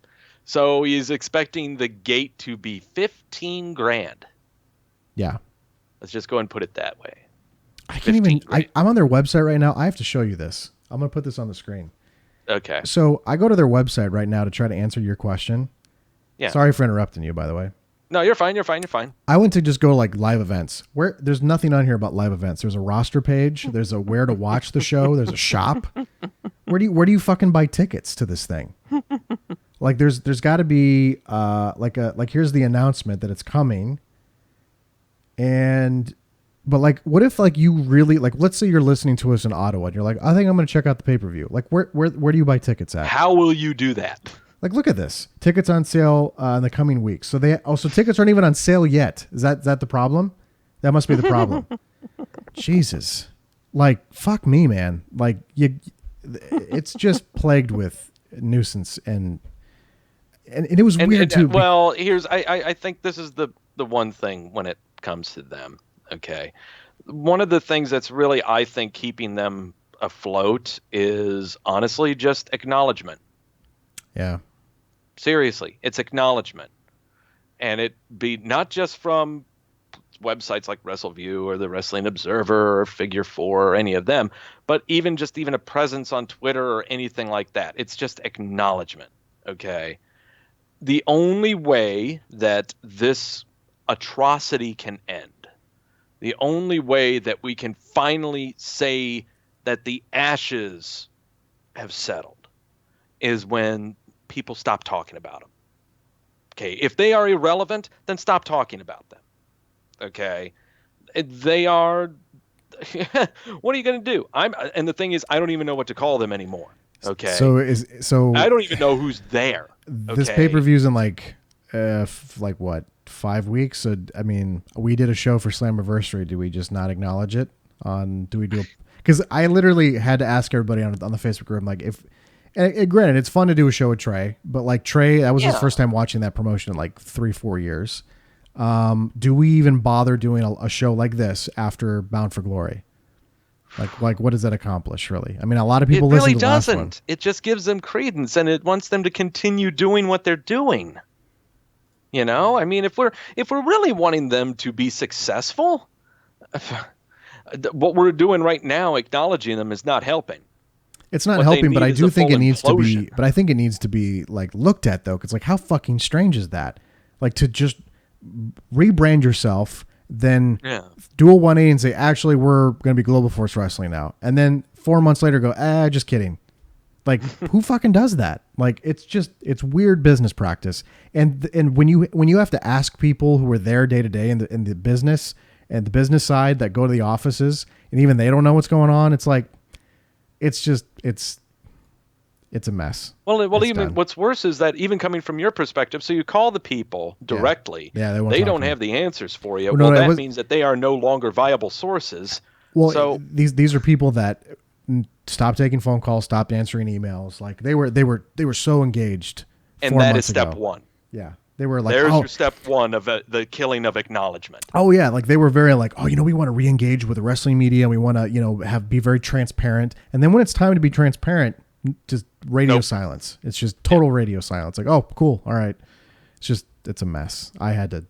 So he's expecting the gate to be $15,000. Yeah. Let's just go and put it that way. I can't even, I'm on their website right now. I have to show you this. I'm going to put this on the screen. Okay. So I go to their website right now to try to answer your question. Yeah. Sorry for interrupting you, by the way. No, you're fine. You're fine. You're fine. I went to just go to like live events where there's nothing on here about live events. There's a roster page. There's a where to watch the show. There's a shop. Where do you fucking buy tickets to this thing? Like there's got to be like here's the announcement that it's coming. But like, what if like you really like, let's say you're listening to us in Ottawa and you're like, I think I'm going to check out the pay-per-view. Like where do you buy tickets at? How will you do that? Like, look at this. Tickets on sale in the coming weeks. So tickets aren't even on sale yet. Is that the problem? That must be the problem. Jesus. Like, fuck me, man. Like it's just plagued with nuisance and it was weird too. Well, I think this is the one thing when it comes to them. Okay. One of the things that's really, I think, keeping them afloat is honestly just acknowledgement. Yeah. Seriously, it's acknowledgement. And it be not just from websites like Wrestleview or the Wrestling Observer or Figure 4 or any of them, but even a presence on Twitter or anything like that. It's just acknowledgement. Okay. The only way that this atrocity can end, the only way that we can finally say that the ashes have settled is when people stop talking about them. Okay. If they are irrelevant, then stop talking about them. Okay. They are, what are you going to do? And the thing is, I don't even know what to call them anymore. Okay. So I don't even know who's there. This pay-per-view's in like what, 5 weeks? So, I mean, we did a show for Slammiversary. Do we just not acknowledge it? Because I literally had to ask everybody on the Facebook group, like, granted, it's fun to do a show with Trey, but like Trey, that was his first time watching that promotion in like 3-4 years. Do we even bother doing a show like this after Bound for Glory? Like what does that accomplish, really? I mean, a lot of people listen to the last one. It really doesn't. It just gives them credence, and it wants them to continue doing what they're doing. You know, I mean, if we're really wanting them to be successful, what we're doing right now, acknowledging them, is not helping. It's not helping, but I do think it needs to be. But I think it needs to be like looked at though, because like how fucking strange is that? Like to just rebrand yourself, then do a 180 and say, actually, we're going to be Global Force Wrestling now, and then 4 months later go, just kidding. Like who fucking does that? Like it's weird business practice. And when you have to ask people who are there day to day in the business and the business side that go to the offices and even they don't know what's going on, it's like it's a mess. Well, even what's worse is that even coming from your perspective, so you call the people directly. Yeah, they don't have the answers for you. Well, that means that they are no longer viable sources. Well, so these are people that stopped taking phone calls, stopped answering emails. Like they were so engaged. And that is step one. Yeah. They were like, there's your step one of the killing of acknowledgement. Oh yeah. Like they were very like, we want to re-engage with the wrestling media. We want to, be very transparent. And then when it's time to be transparent, just radio silence. It's just total radio silence. Like, oh, cool. All right. It's a mess. I had to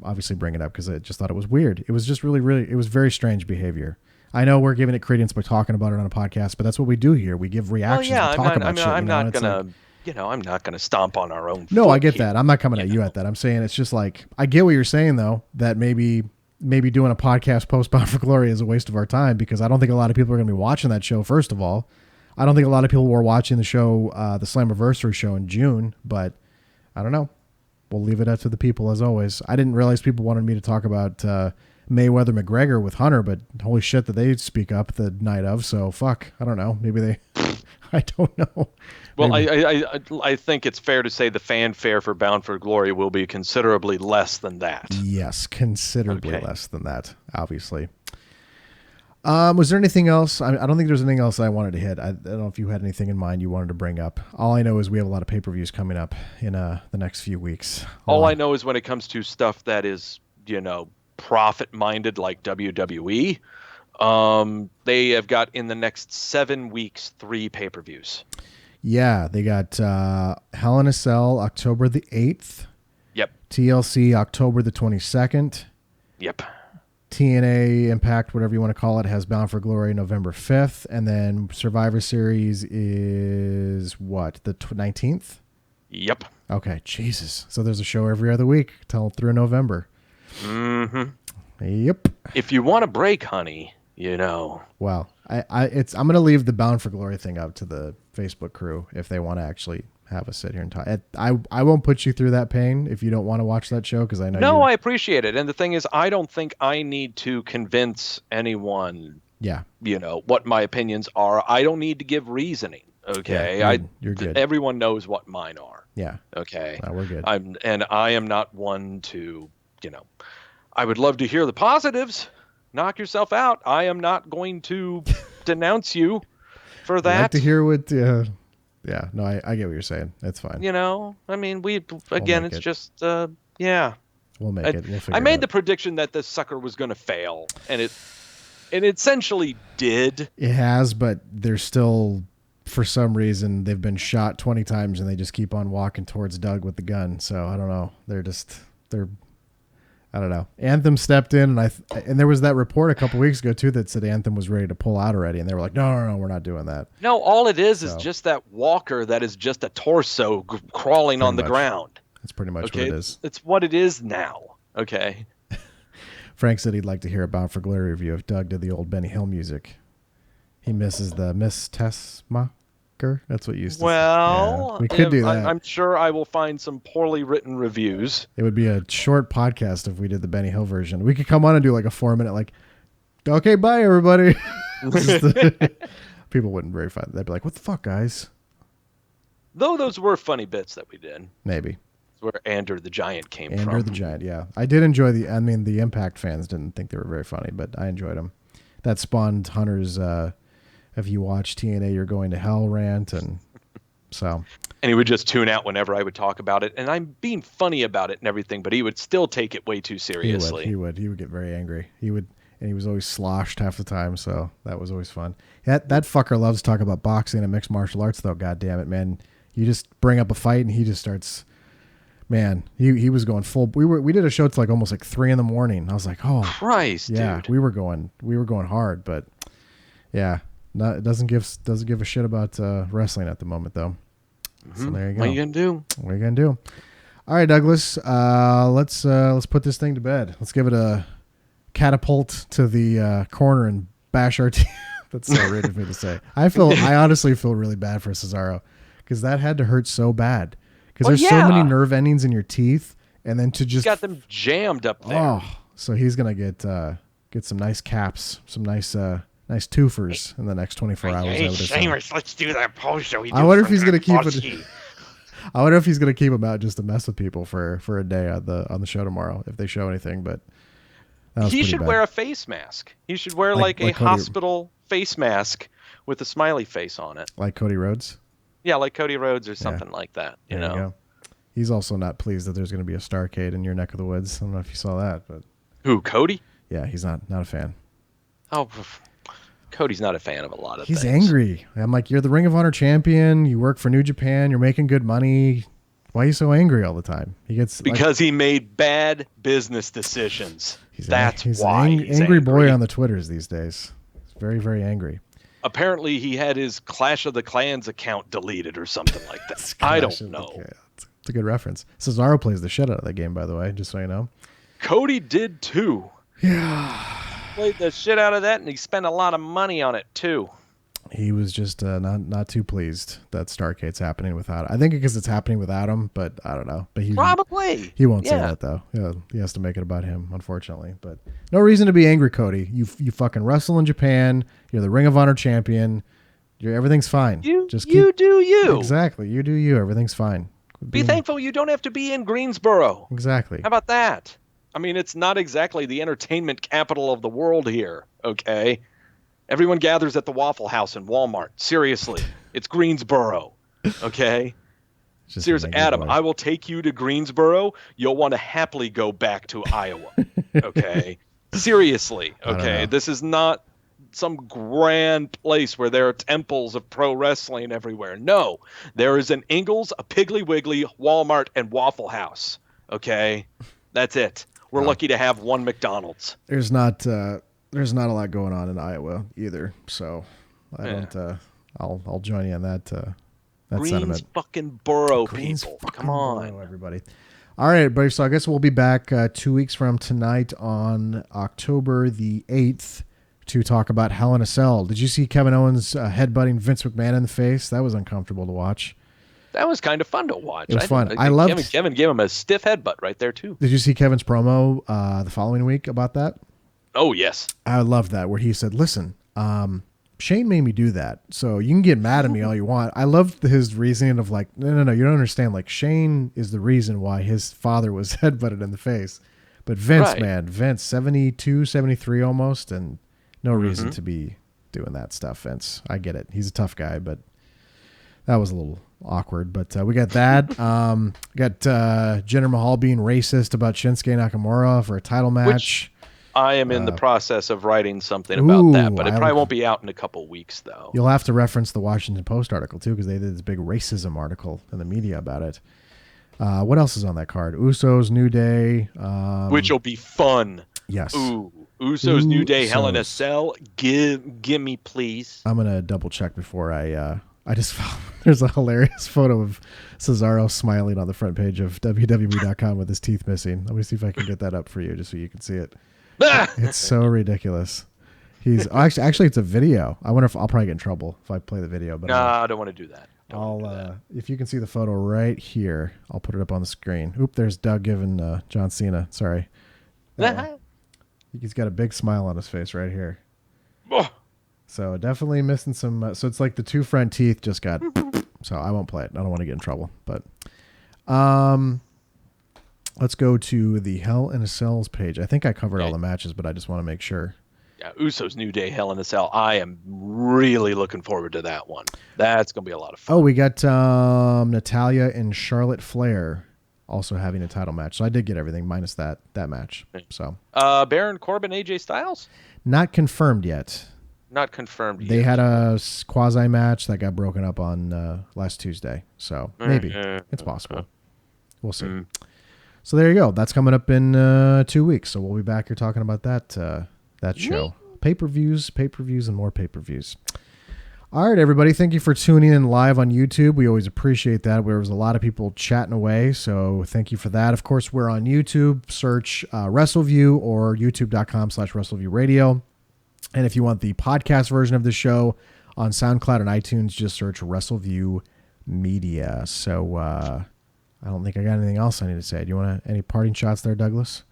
obviously bring it up because I just thought it was weird. It was just really, it was very strange behavior. I know we're giving it credence by talking about it on a podcast, but that's what we do here. We give reactions. We talk about shit. I'm not gonna stomp on our own. No, I get that. I'm not coming at you at that. I'm saying it's just like, I get what you're saying though, that maybe doing a podcast post Bound for Glory is a waste of our time, because I don't think a lot of people are going to be watching that show. First of all, I don't think a lot of people were watching the show, the Slammiversary show in June, but I don't know. We'll leave it up to the people as always. I didn't realize people wanted me to talk about Mayweather McGregor with Hunter, but holy shit that they speak up the night of. So fuck, I don't know. Maybe they, I don't know. Well, I think it's fair to say the fanfare for Bound for Glory will be considerably less than that. Yes, considerably less than that, obviously. Was there anything else? I don't think there's anything else I wanted to hit. I don't know if you had anything in mind you wanted to bring up. All I know is we have a lot of pay-per-views coming up in the next few weeks. All I know is when it comes to stuff that is, profit-minded like WWE, they have got in the next 7 weeks 3 pay-per-views. Yeah, they got Hell in a Cell October the 8th. Yep. TLC October the 22nd. Yep. TNA Impact, whatever you want to call it, has Bound for Glory November 5th. And then Survivor Series is what, the 19th? Yep. Okay, Jesus. So there's a show every other week till through November. Mm-hmm. Yep. If you want a break, honey, you know. Well, I'm going to leave the Bound for Glory thing up to the Facebook crew if they want to actually have us sit here and talk. I won't put you through that pain if you don't want to watch that show, because I know. No, I appreciate it. And the thing is, I don't think I need to convince anyone. Yeah. You know what my opinions are. I don't need to give reasoning. Okay, yeah, you're good. Everyone knows what mine are. Yeah. Okay. No, we're good. I am not one to, you know. I would love to hear the positives. Knock yourself out. I am not going to denounce you for that. I'd like to hear what. Yeah. No, I get what you're saying. That's fine. You know, I mean, it's just yeah. We'll make it. We'll figure I made it out. the prediction that this sucker was going to fail, and it essentially did. It has, but there's still, for some reason, they've been shot 20 times and they just keep on walking towards Doug with the gun. So I don't know. I don't know. Anthem stepped in, and there was that report a couple weeks ago too that said Anthem was ready to pull out already, and they were like, no, we're not doing that. No, all it is just that walker that is just a torso crawling on the ground. That's pretty much what it is. It's what it is now. Okay. Frank said he'd like to hear a Bound for Glory review if Doug did the old Benny Hill music. He misses the Miss Tessmacher. That's what you used to say. Yeah, we could do that. I'm sure I will find some poorly written reviews. It would be a short podcast if we did the Benny Hill version. We could come on and do like a 4-minute, like, okay, bye, everybody. People wouldn't very fun. They'd be like, what the fuck, guys? Though those were funny bits that we did. Maybe. Where Andrew the Giant came from. Andrew the Giant, yeah. I did enjoy the Impact fans didn't think they were very funny, but I enjoyed them. That spawned Hunter's, if you watch TNA, you're going to hell rant, and so. And he would just tune out whenever I would talk about it, and I'm being funny about it and everything, but he would still take it way too seriously. He would get very angry. And he was always sloshed half the time, so that was always fun. That fucker loves to talk about boxing and mixed martial arts, though. God damn it, man! You just bring up a fight, and he just starts. Man, he was going full. We did a show till like almost like 3 a.m. I was like, oh Christ, yeah, dude. We were going hard, but yeah, it doesn't give a shit about wrestling at the moment though. Mm-hmm. So there you go. What are you gonna do? All right, Douglas. Let's put this thing to bed. Let's give it a catapult to the corner and bash our team. That's so weird of me to say. I honestly feel really bad for Cesaro because that had to hurt so bad. Because there's so many nerve endings in your teeth, and then to just got them jammed up there. Oh, so he's gonna get some nice caps, some nice twofers in the next 24 hours. Hey, Seamus, let's do that post show. I wonder if he's gonna keep it. I wonder if he's gonna keep him out just to mess with people for a day on the show tomorrow if they show anything. But he should wear a face mask. He should wear like a hospital face mask with a smiley face on it, like Cody Rhodes. Yeah, like Cody Rhodes or something like that. You know. Go. He's also not pleased that there's going to be a Starrcade in your neck of the woods. I don't know if you saw that, but who, Cody? Yeah, he's not a fan. Oh, Cody's not a fan of a lot of things. He's angry. I'm like, you're the Ring of Honor champion. You work for New Japan. You're making good money. Why are you so angry all the time? Because he made bad business decisions. That's why. He's angry boy on the Twitters these days. He's very, very angry. Apparently, he had his Clash of the Clans account deleted or something like that. I don't know. It's a good reference. Cesaro plays the shit out of that game, by the way, just so you know. Cody did too. Yeah. Played the shit out of that, and he spent a lot of money on it too. He was just not too pleased that Starrcade's happening without him. I think because it's happening without him, but I don't know. But probably he won't say that though. Yeah, he has to make it about him, unfortunately. But no reason to be angry, Cody. You fucking wrestle in Japan. You're the Ring of Honor champion. Everything's fine. You do you. Exactly. You do you. Everything's fine. Be thankful you don't have to be in Greensboro. Exactly. How about that? I mean, it's not exactly the entertainment capital of the world here. Okay. Everyone gathers at the Waffle House in Walmart. Seriously, it's Greensboro, okay? Seriously, Adam, I will take you to Greensboro. You'll want to happily go back to Iowa, okay? Seriously, okay? This is not some grand place where there are temples of pro wrestling everywhere. No, there is an Ingles, a Piggly Wiggly, Walmart, and Waffle House, okay? That's it. We're lucky to have one McDonald's. There's not a lot going on in Iowa either, so I don't. I'll join you on that Greensboro people. Come on. Everybody. All right, everybody. So I guess we'll be back 2 weeks from tonight on October the 8th to talk about Hell in a Cell. Did you see Kevin Owens headbutting Vince McMahon in the face? That was uncomfortable to watch. That was kind of fun to watch. It was fun. I loved Kevin gave him a stiff headbutt right there too. Did you see Kevin's promo the following week about that? Oh yes. I loved that where he said, "Listen, Shane made me do that, so you can get mad at me all you want." I loved his reasoning of like, no, you don't understand. Like Shane is the reason why his father was headbutted in the face, but Vince, man, Vince, 72, 73 almost, and no reason to be doing that stuff. Vince, I get it. He's a tough guy, but that was a little awkward. But we got that. We got Jinder Mahal being racist about Shinsuke Nakamura for a title match. I am in the process of writing something about that, but it probably won't be out in a couple weeks, though. You'll have to reference the Washington Post article, too, because they did this big racism article in the media about it. What else is on that card? Usos, New Day. Which will be fun. Yes. Ooh, Usos, New Day, Hell in a Cell. Give me, please. I'm going to double check before I just there's a hilarious photo of Cesaro smiling on the front page of WWE.com with his teeth missing. Let me see if I can get that up for you just so you can see it. It's so ridiculous. He's actually it's a video. I wonder if I'll probably get in trouble if I play the video. But I don't want to do that. If you can see the photo right here, I'll put it up on the screen. Oop, there's Doug giving John Cena. Sorry. He's got a big smile on his face right here. So definitely missing some. So it's like the two front teeth just got. So I won't play it. I don't want to get in trouble. But let's go to the Hell in a Cell's page. I think I covered all the matches, but I just want to make sure. Yeah, Usos, New Day, Hell in a Cell. I am really looking forward to that one. That's going to be a lot of fun. Oh, we got Natalya and Charlotte Flair also having a title match. So I did get everything minus that match. So Baron Corbin, AJ Styles? Not confirmed yet. Not confirmed yet. They had a quasi match that got broken up on last Tuesday. So maybe it's possible. We'll see. So there you go. That's coming up in 2 weeks. So we'll be back here talking about that show. Pay-per-views, and more pay-per-views. All right, everybody. Thank you for tuning in live on YouTube. We always appreciate that. There was a lot of people chatting away, so thank you for that. Of course, we're on YouTube. Search Wrestleview or youtube.com/WrestleviewRadio. And if you want the podcast version of the show on SoundCloud and iTunes, just search Wrestleview Media. So I don't think I got anything else I need to say. Do you want any parting shots there, Douglas?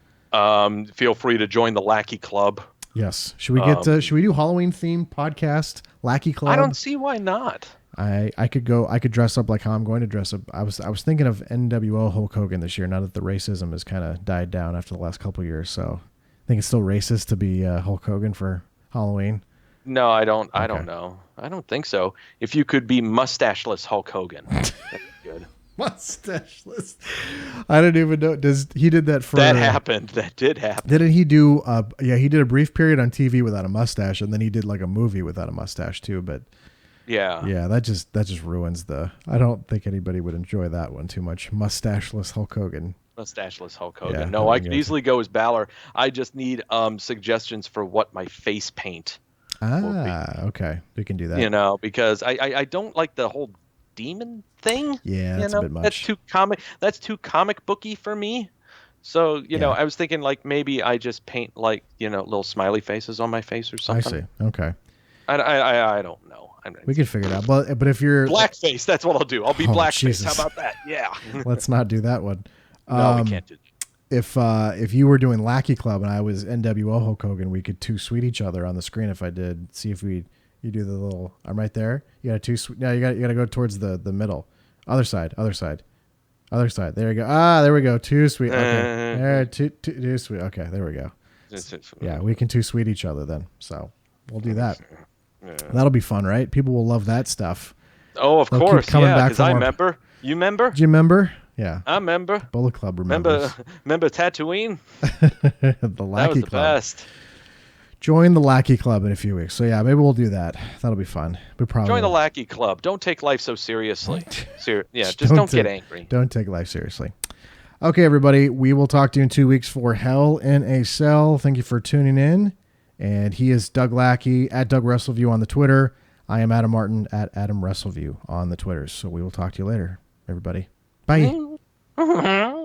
Feel free to join the Lackey Club. Yes. Should we get? Should we do Halloween themed podcast Lackey Club? I don't see why not. I could go. I could dress up like how I'm going to dress up. I was thinking of NWO Hulk Hogan this year. Now that the racism has kind of died down after the last couple of years, so I think it's still racist to be Hulk Hogan for Halloween. No, I don't. I don't know. I don't think so. If you could be mustacheless Hulk Hogan, that'd be good. Mustacheless. I don't even know. He did that for that happened. That did happen. Didn't he do? He did a brief period on TV without a mustache, and then he did like a movie without a mustache too. But yeah, that just ruins the. I don't think anybody would enjoy that one too much. Mustacheless Hulk Hogan. Mustacheless Hulk Hogan. Yeah, no, I could easily go as Balor. I just need suggestions for what my face paint. Okay, we can do that. Because I don't like the whole demon thing. Yeah, that's a bit much. That's too comic booky for me. So I was thinking like maybe I just paint like little smiley faces on my face or something. I see. Okay. I don't know. We can figure it out. But if you're blackface, that's what I'll do. I'll be blackface. How about that? Yeah. Let's not do that one. No, we can't do that. If you were doing Lackey Club and I was NWO Hulk Hogan, we could two sweet each other on the screen. If I did, see if you do the little. I'm right there. You got to No, you got to go towards the middle. Other side. There you go. There we go. Too sweet. Okay. Too sweet. Okay, there we go. Yeah, we can two sweet each other then. So we'll do that. Yeah. That'll be fun, right? People will love that stuff. Oh, of course. Yeah, because I remember. You remember? Do you remember? Yeah. I remember. Bullet Club remembers. Remember Tatooine? The Lackey that was the Club. Best. Join the Lackey Club in a few weeks. So yeah, maybe we'll do that. That'll be fun. We probably join the Lackey Club. Don't take life so seriously. Just don't get angry. Don't take life seriously. Okay, everybody. We will talk to you in 2 weeks for Hell in a Cell. Thank you for tuning in. And he is Doug Lackey at Doug Wrestleview on the Twitter. I am Adam Martin at Adam Wrestleview on the Twitters. So we will talk to you later, everybody. Bye.